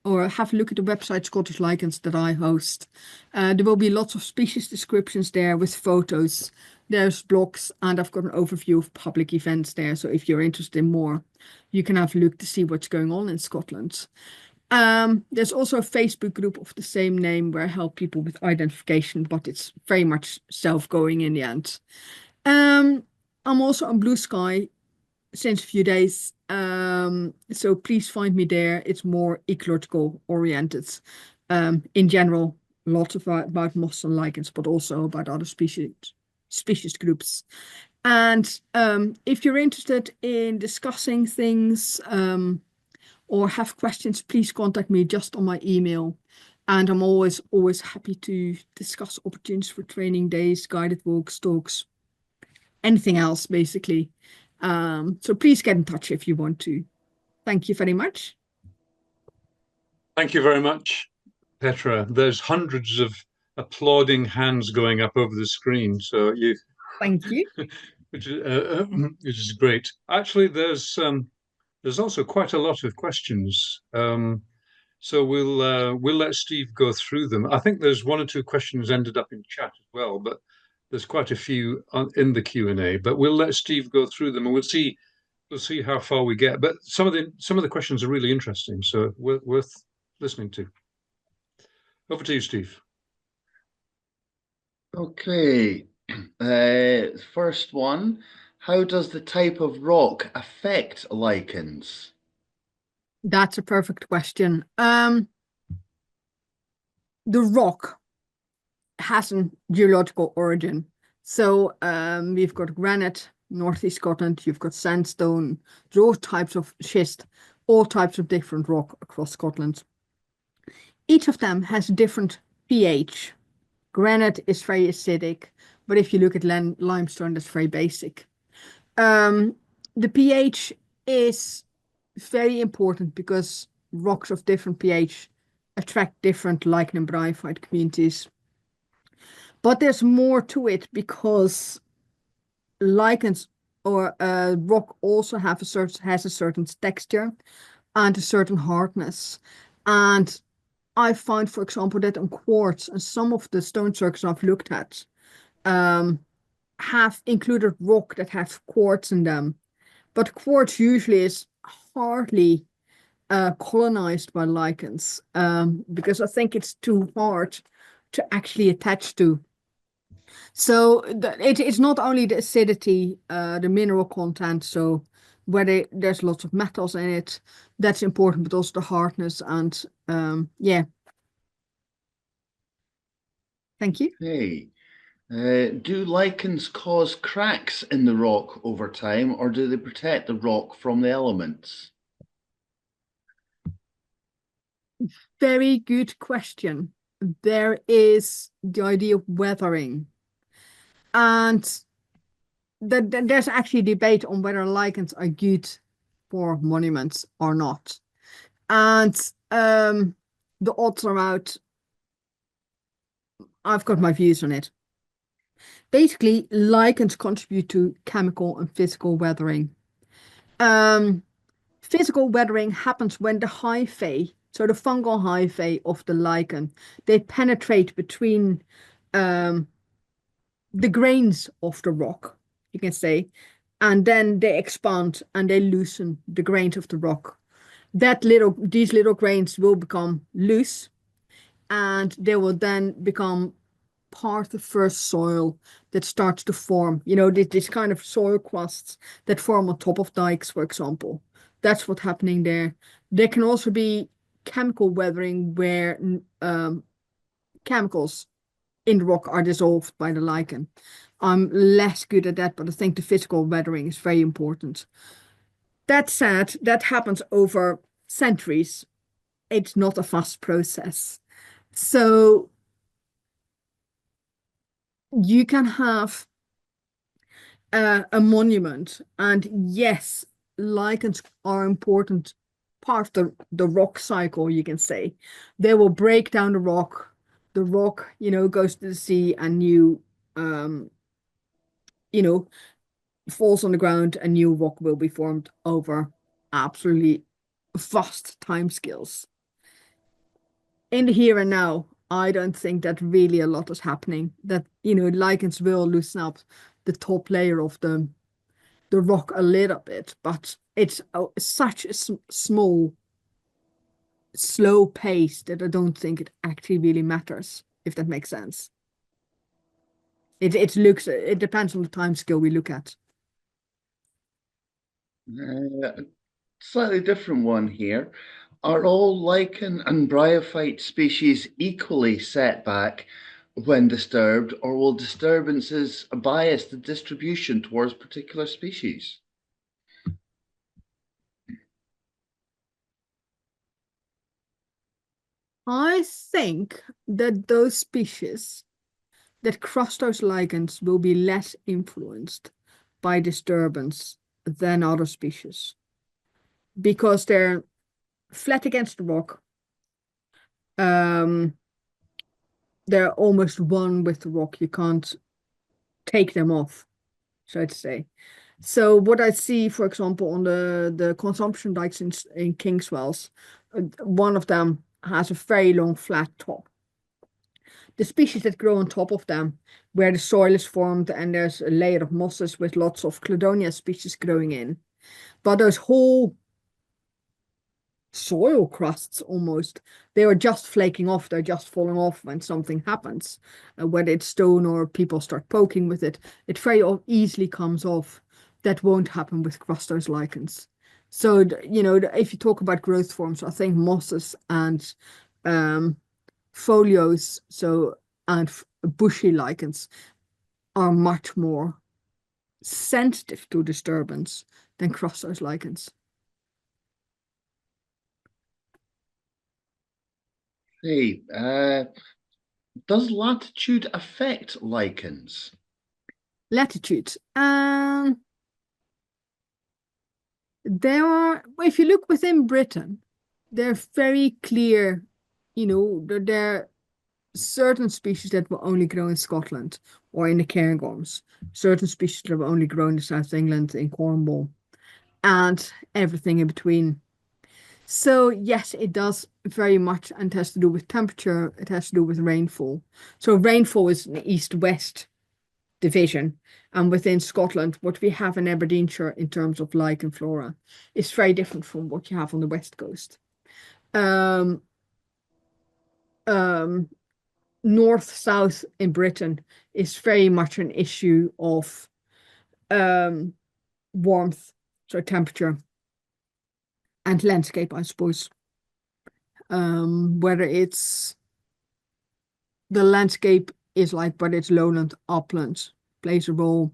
or have a look at the website Scottish Lichens that I host. There will be lots of species descriptions there with photos. There's blogs, and I've got an overview of public events there. So if you're interested in more, you can have a look to see what's going on in Scotland. There's also a Facebook group of the same name where I help people with identification, but it's very much self-going in the end. I'm also on Blue Sky since a few days, so please find me there. It's more ecological oriented. In general, lots about moss and lichens, but also about other species groups. And if you're interested in discussing things or have questions, please contact me just on my email. And I'm always happy to discuss opportunities for training days, guided walks, talks, anything else, basically. So please get in touch if you want to. Thank you very much. Thank you very much, Petra. There's hundreds of applauding hands going up over the screen. So Thank you. which is great. Actually, there's also quite a lot of questions. So we'll let Steve go through them. I think there's one or two questions ended up in chat as well, but there's quite a few in the Q&A. But we'll let Steve go through them, and we'll see how far we get. But some of the questions are really interesting, so worth listening to. Over to you, Steve. Okay. First one, how does the type of rock affect lichens? That's a perfect question. The rock has a geological origin. So we've got granite, northeast Scotland, you've got sandstone, all types of schist, all types of different rock across Scotland. Each of them has different pH. Granite is very acidic, but if you look at limestone, that's very basic. The pH is very important because rocks of different pH attract different lichen and bryophyte communities. But there's more to it because lichens or rock also has a certain texture and a certain hardness. And I find, for example, that on quartz and some of the stone circles I've looked at have included rock that have quartz in them. But quartz usually is hardly colonized by lichens because I think it's too hard to actually attach to. So it's not only the acidity, the mineral content, so whether there's lots of metals in it, that's important, but also the hardness and yeah. Thank you. Hey, do lichens cause cracks in the rock over time, or do they protect the rock from the elements? Very good question. There is the idea of weathering. And there's actually debate on whether lichens are good for monuments or not. And the odds are out. I've got my views on it. Basically, lichens contribute to chemical and physical weathering. Physical weathering happens when the hyphae, so the fungal hyphae of the lichen, they penetrate between the grains of the rock, you can say, and then they expand and they loosen the grains of the rock. These little grains will become loose and they will then become part of the first soil that starts to form. You know, this kind of soil crusts that form on top of dykes, for example. That's what's happening there. There can also be chemical weathering where chemicals in the rock are dissolved by the lichen. I'm less good at that, but I think the physical weathering is very important. That said, that happens over centuries. It's not a fast process. So you can have a monument, and yes, lichens are important part of the rock cycle, you can say. They will break down the rock, you know, goes to the sea and new, you know, falls on the ground and new rock will be formed over absolutely vast timescales. In the here and now, I don't think that really a lot is happening. That, you know, lichens will loosen up the top layer of the rock a little bit, but it's such a small, slow pace that I don't think it actually really matters, if that makes sense. It depends on the time scale we look at. Slightly different one here. Are all lichen and bryophyte species equally set back when disturbed, or will disturbances bias the distribution towards particular species? I think that those species that cross those lichens will be less influenced by disturbance than other species because they're flat against the rock. They're almost one with the rock. You can't take them off, so to say. So what I see, for example, on the consumption dykes in Kingswells, one of them has a very long flat top. The species that grow on top of them, where the soil is formed and there's a layer of mosses with lots of cladonia species growing in. But those whole soil crusts almost, they are just flaking off, they're just falling off when something happens, whether it's stone or people start poking with it, it very easily comes off. That won't happen with crustose lichens. So, you know, if you talk about growth forms, I think mosses and folios, so and bushy lichens are much more sensitive to disturbance than crossroads lichens. Hey, does latitude affect lichens? Latitude. There are, if you look within Britain, they're very clear, there are certain species that will only grow in Scotland or in the Cairngorms, certain species that will only grow in the South England, in Cornwall, and everything in between. So yes, it does very much, and it has to do with temperature, it has to do with rainfall. So rainfall is an east-west division, and within Scotland, what we have in Aberdeenshire in terms of lichen flora is very different from what you have on the west coast. North-south in Britain is very much an issue of warmth, so temperature, and landscape, I suppose. Whether it's the landscape is like, but it's lowland, upland plays a role.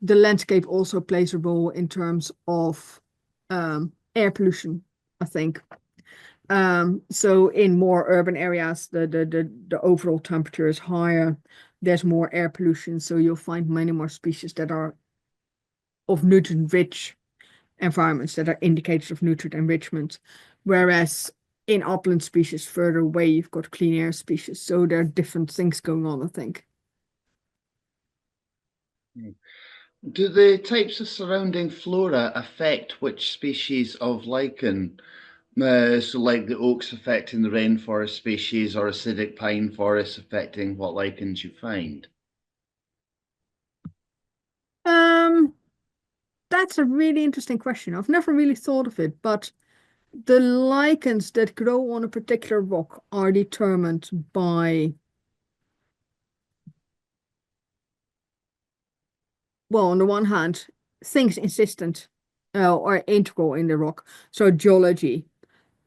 The landscape also plays a role in terms of air pollution, I think. So in more urban areas, the overall temperature is higher. There's more air pollution, so you'll find many more species that are of nutrient-rich environments that are indicators of nutrient enrichment. Whereas in upland species further away, you've got clean air species. So there are different things going on, I think. Do the types of surrounding flora affect which species of lichen? So like the oaks affecting the rainforest species or acidic pine forests affecting what lichens you find? That's a really interesting question. I've never really thought of it, but the lichens that grow on a particular rock are determined by, well, on the one hand, things insistent or integral in the rock. So geology,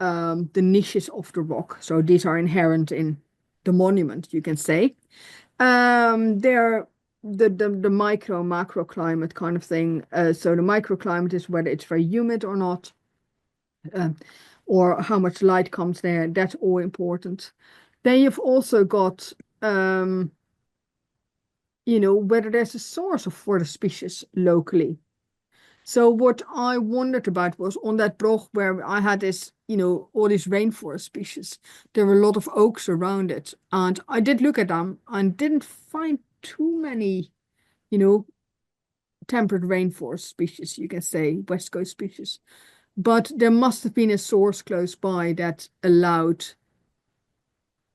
the niches of the rock. So these are inherent in the monument, you can say. They're the micro macro climate kind of thing. So the microclimate is whether it's very humid or not, or how much light comes there. That's all important. Then you've also got whether there's a source for the species locally. So what I wondered about was on that Broch where I had this, all these rainforest species, there were a lot of oaks around it. And I did look at them and didn't find too many, temperate rainforest species, you can say, West Coast species. But there must have been a source close by that allowed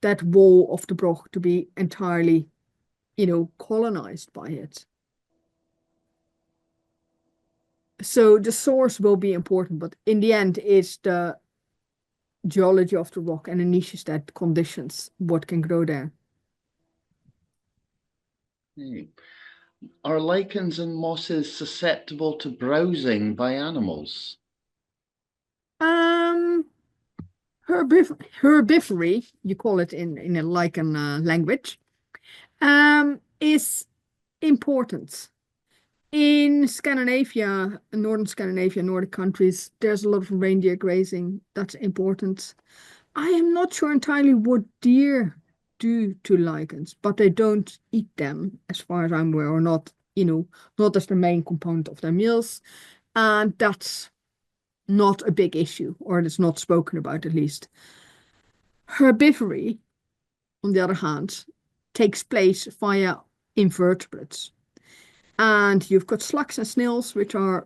that wall of the Broch to be entirely, colonized by it. So the source will be important, but in the end, it's the geology of the rock and the niches that conditions what can grow there. Are lichens and mosses susceptible to browsing by animals? Herbivory, you call it in a lichen language, is important. In Scandinavia, northern Scandinavia, Nordic countries, there's a lot of reindeer grazing. That's important. I am not sure entirely what deer do to lichens, but they don't eat them, as far as I'm aware, or not, not as the main component of their meals. And that's not a big issue, or it's not spoken about at least. Herbivory, on the other hand, takes place via invertebrates. And you've got slugs and snails, which are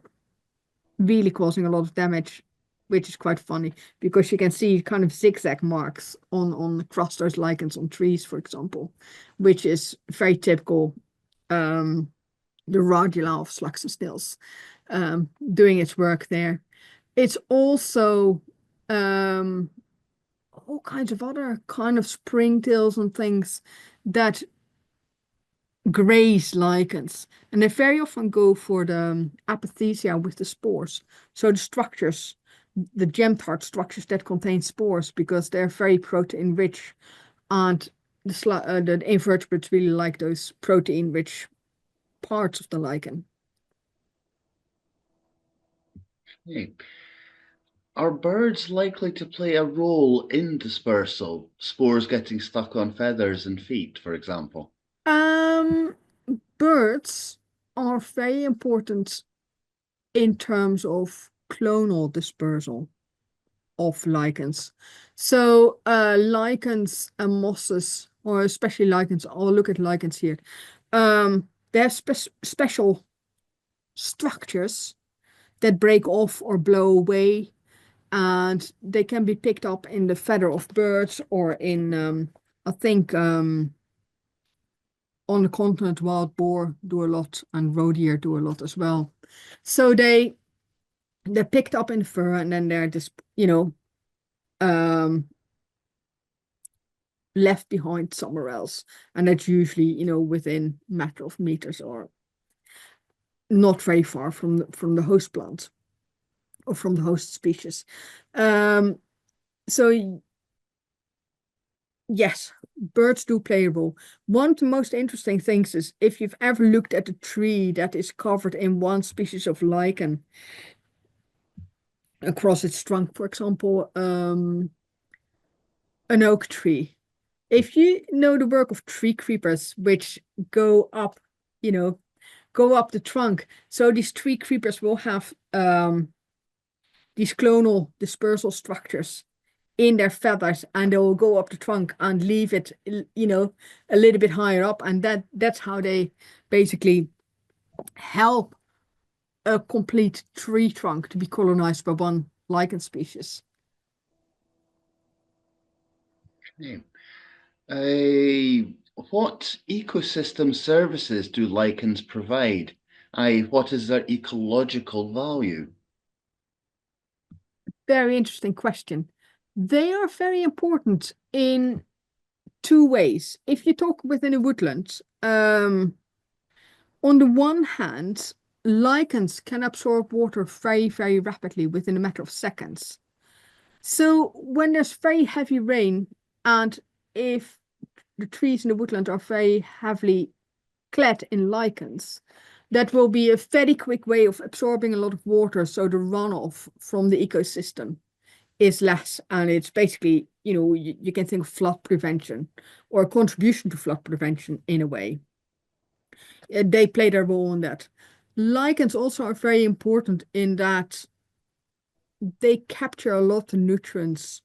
really causing a lot of damage, which is quite funny because you can see kind of zigzag marks on clusters, lichens on trees, for example, which is very typical. The radula of slugs and snails doing its work there. It's also all kinds of other kind of springtails and things that graze lichens, and they very often go for the apothecia with the spores. So the structures, the gem-tart structures that contain spores, because they're very protein rich, and the invertebrates really like those protein-rich parts of the lichen. Okay. Are birds likely to play a role in dispersal? Spores getting stuck on feathers and feet, for example. Birds are very important in terms of clonal dispersal of lichens. So lichens and mosses, or especially lichens, I'll look at lichens here. They have special structures that break off or blow away, and they can be picked up in the feather of birds or in, I think, on the continent, wild boar do a lot and roe deer do a lot as well. So they're picked up in fur, and then they're just, left behind somewhere else. And that's usually, within a matter of meters or not very far from the host plant or from the host species. So yes, birds do play a role. One of the most interesting things is if you've ever looked at a tree that is covered in one species of lichen across its trunk, for example, an oak tree. If you know the work of tree creepers, which go up the trunk, so these tree creepers will have these clonal dispersal structures in their feathers, and they will go up the trunk and leave it, a little bit higher up, and that's how they basically help a complete tree trunk to be colonized by one lichen species. Okay. What ecosystem services do lichens provide? What is their ecological value? Very interesting question. They are very important in two ways. If you talk within a woodland, on the one hand, lichens can absorb water very, very rapidly within a matter of seconds. So when there's very heavy rain, and if the trees in the woodland are very heavily clad in lichens, that will be a very quick way of absorbing a lot of water, so the runoff from the ecosystem is less, and it's basically, you can think of flood prevention or a contribution to flood prevention in a way. They play their role in that. Lichens also are very important in that they capture a lot of nutrients.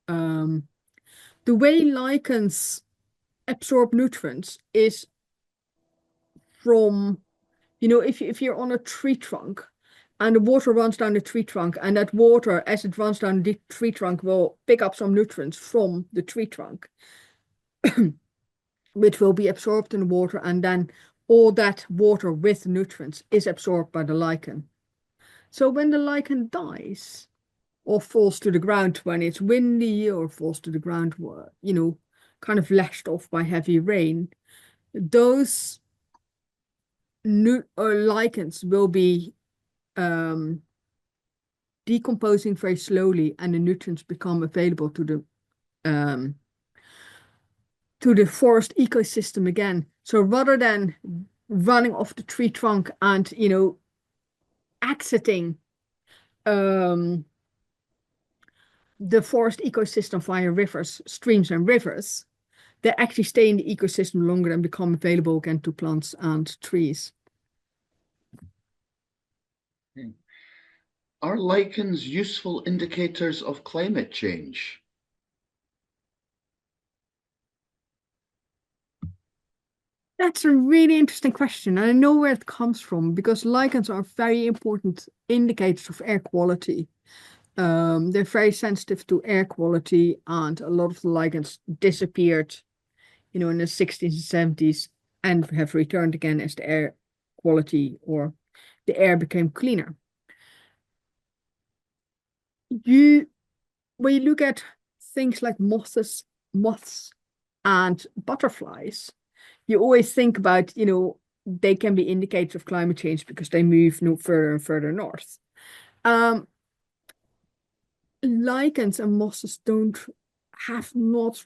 The way lichens absorb nutrients is from, if you're on a tree trunk and the water runs down the tree trunk, and that water, as it runs down the tree trunk, will pick up some nutrients from the tree trunk, which will be absorbed in the water, and then all that water with nutrients is absorbed by the lichen. So when the lichen dies or falls to the ground when it's windy, or falls to the ground, kind of lashed off by heavy rain, those lichens will be decomposing very slowly, and the nutrients become available to the forest ecosystem again. So rather than running off the tree trunk and exiting the forest ecosystem via rivers, streams and rivers, they actually stay in the ecosystem longer and become available again to plants and trees. Are lichens useful indicators of climate change? That's a really interesting question, and I know where it comes from, because lichens are very important indicators of air quality. They're very sensitive to air quality, and a lot of the lichens disappeared, in the 60s and 70s, and have returned again as the air quality or the air became cleaner. When you look at things like moths and butterflies, you always think about, they can be indicators of climate change because they move further and further north. Lichens and mosses don't have not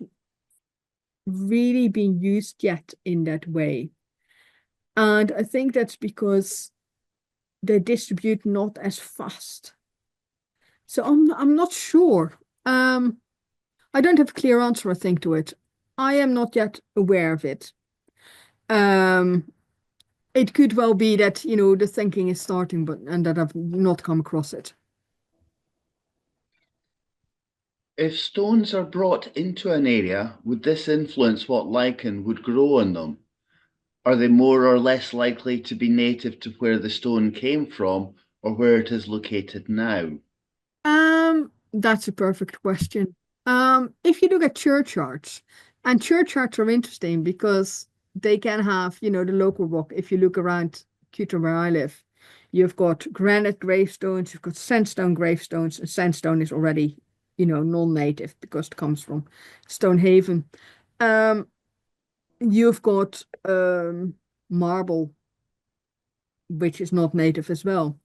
really been used yet in that way. And I think that's because they distribute not as fast. So I'm not sure. I don't have a clear answer, I think, to it. I am not yet aware of it. It could well be that, you know, the thinking is starting, and that I've not come across it. If stones are brought into an area, would this influence what lichen would grow on them? Are they more or less likely to be native to where the stone came from or where it is located now? That's a perfect question. If you look at churchyards, and churchyards are interesting because they can have, you know, the local rock. If you look around Cuta where I live, you've got granite gravestones, you've got sandstone gravestones, and sandstone is already, you know, non-native because it comes from Stonehaven. You've got marble, which is not native as well.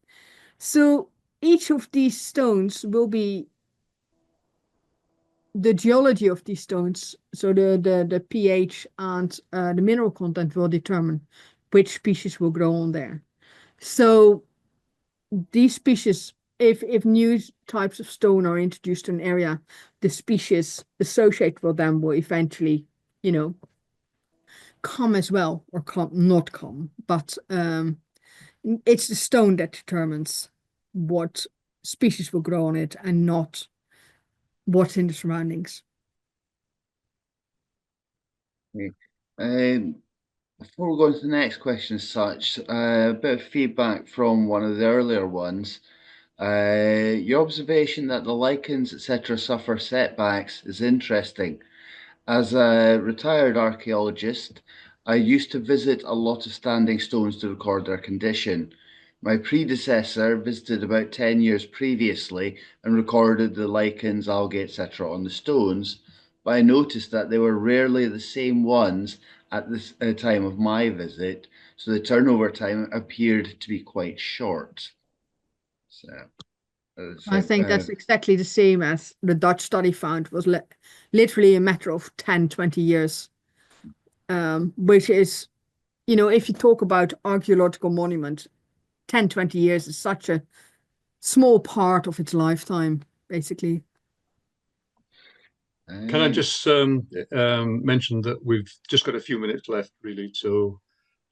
So each of these stones will be the geology of these stones, so the pH and the mineral content will determine which species will grow on there. So these species, if new types of stone are introduced to an area, the species associated with them will eventually, you know, come as well, or not come. But it's the stone that determines what species will grow on it and not what's in the surroundings. Okay. Before we go on to the next question as such, a bit of feedback from one of the earlier ones. Your observation that the lichens, etc., suffer setbacks is interesting. As a retired archaeologist, I used to visit a lot of standing stones to record their condition. My predecessor visited about 10 years previously and recorded the lichens, algae, etc. on the stones, but I noticed that they were rarely the same ones at the time of my visit, so the turnover time appeared to be quite short. So, I think that's exactly the same as the Dutch study found, was literally a matter of 10, 20 years, which is, you know, if you talk about archaeological monument, 10, 20 years is such a small part of its lifetime, basically. Can I just mention that we've just got a few minutes left, really, so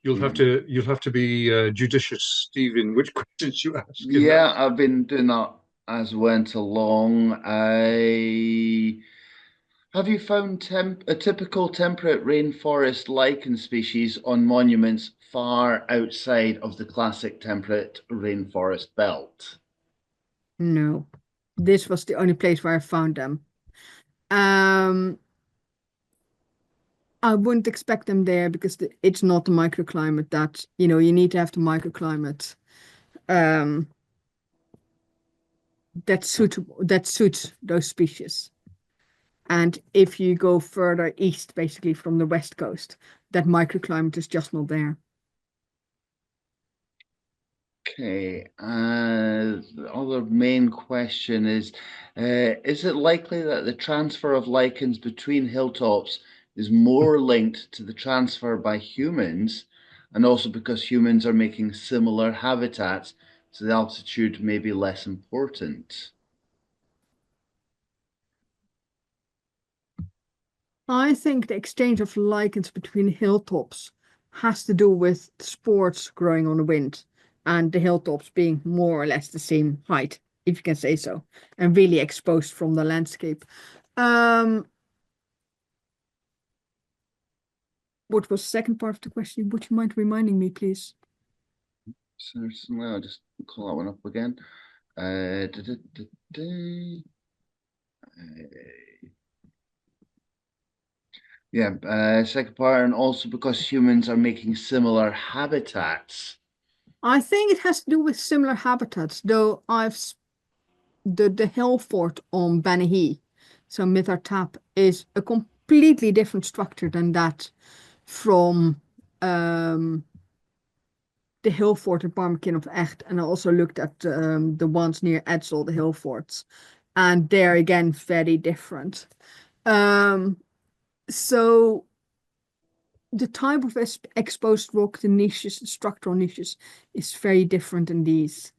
you'll have to be judicious, Steve, in which questions you ask. Yeah, I've been doing that as went along. Have you found a typical temperate rainforest lichen species on monuments far outside of the classic temperate rainforest belt? No, this was the only place where I found them. I wouldn't expect them there because it's not the microclimate that, you know, you need to have the microclimate that suits those species. And if you go further east, basically from the west coast, that microclimate is just not there. Okay, the other main question is it likely that the transfer of lichens between hilltops is more linked to the transfer by humans, and also because humans are making similar habitats, so the altitude may be less important? I think the exchange of lichens between hilltops has to do with spores growing on the wind and the hilltops being more or less the same height, if you can say so, and really exposed from the landscape. What was the second part of the question? Would you mind reminding me, please? Certainly, I'll just call that one up again. Yeah, second part, and also because humans are making similar habitats. I think it has to do with similar habitats, though the hill fort on Banahee, so Mither Tap, is a completely different structure than that from the hill fort at Barmkin of Echt, and I also looked at the ones near Edsel, the hill forts, and they're again very different. So the type of exposed rock, the niches, the structural niches, is very different in these.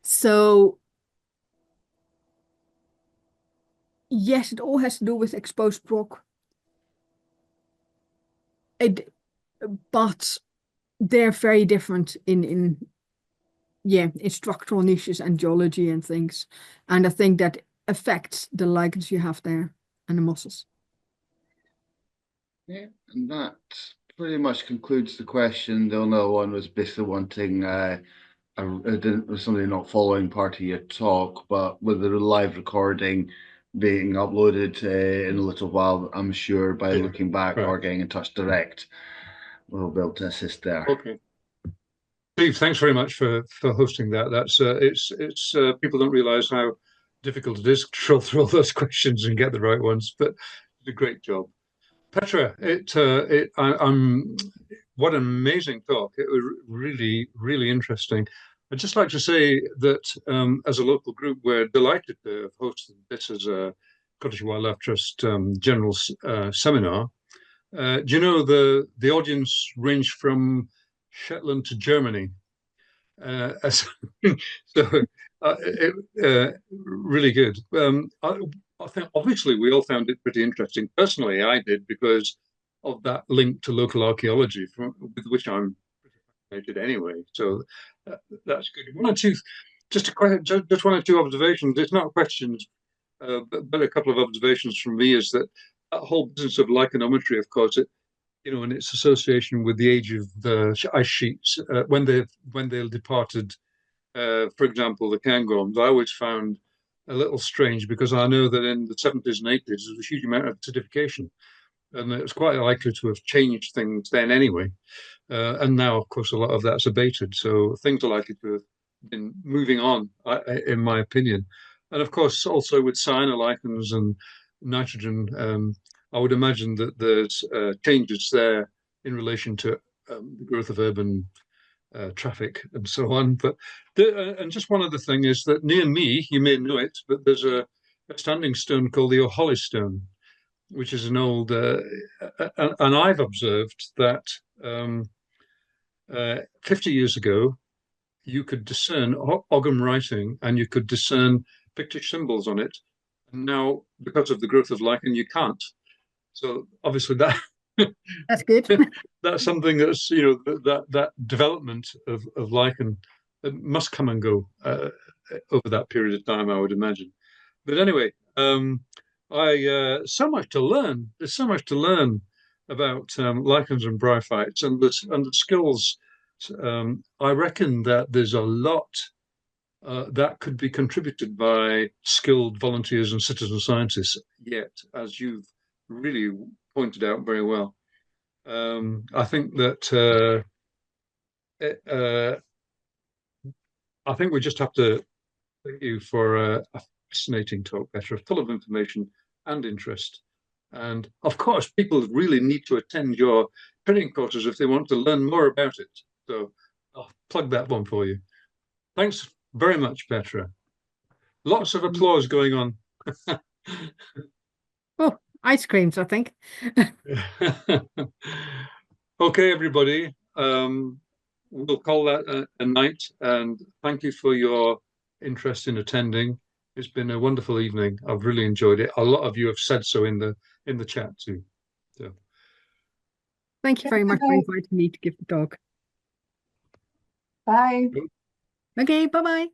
So yes, it all has to do with exposed rock. But they're very different in structural niches and geology and things. And I think that affects the lichens you have there and the mosses. Yeah, and that pretty much concludes the question. The only one was basically wanting somebody not following part of your talk, but with the live recording being uploaded in a little while, I'm sure by looking back or getting in touch direct, we'll be able to assist there. Okay. Steve, thanks very much for hosting that. That's it's people don't realise how difficult it is to troll through all those questions and get the right ones, but you did a great job. Petra, I'm what an amazing talk. It was really, really interesting. I'd just like to say that as a local group, we're delighted to have hosted this as a Scottish Wildlife Trust general seminar. Do you know the audience ranged from Shetland to Germany? So really good. I think obviously we all found it pretty interesting. Personally, I did because of that link to local archaeology, with which I'm fascinated anyway. So that's good. One or two, just one or two observations. It's not questions, but a couple of observations from me is that whole business of lichenometry, of course, and its association with the age of the ice sheets when they departed. For example, the cairngorms, I always found a little strange because I know that in the 70s and 80s there was a huge amount of acidification, and it was quite likely to have changed things then anyway. And now, of course, a lot of that's abated, so things are likely to have been moving on, in my opinion. And of course, also with cyanolichens and nitrogen, I would imagine that there's changes there in relation to the growth of urban traffic and so on. But and just one other thing is that near me, you may know it, but there's a standing stone called the O'Holly stone, which is an old, and I've observed that 50 years ago, you could discern Ogham writing and you could discern Pictish symbols on it. And now, because of the growth of lichen, you can't. So obviously that's good. That's something that's that development of lichen must come and go over that period of time, I would imagine. But anyway, so much to learn. There's so much to learn about lichens and bryophytes and the skills. I reckon that there's a lot that could be contributed by skilled volunteers and citizen scientists. Yet, as you've really pointed out very well, I think that I think we just have to thank you for a fascinating talk, Petra, full of information and interest. And of course, people really need to attend your training courses if they want to learn more about it. So I'll plug that one for you. Thanks very much, Petra. Lots of applause going on. Oh, ice creams, I think. Okay, everybody. We'll call that a night, and thank you for your interest in attending. It's been a wonderful evening. I've really enjoyed it. A lot of you have said so in the chat too. So. Thank you very much for inviting me to give the talk. Bye. Okay, bye-bye.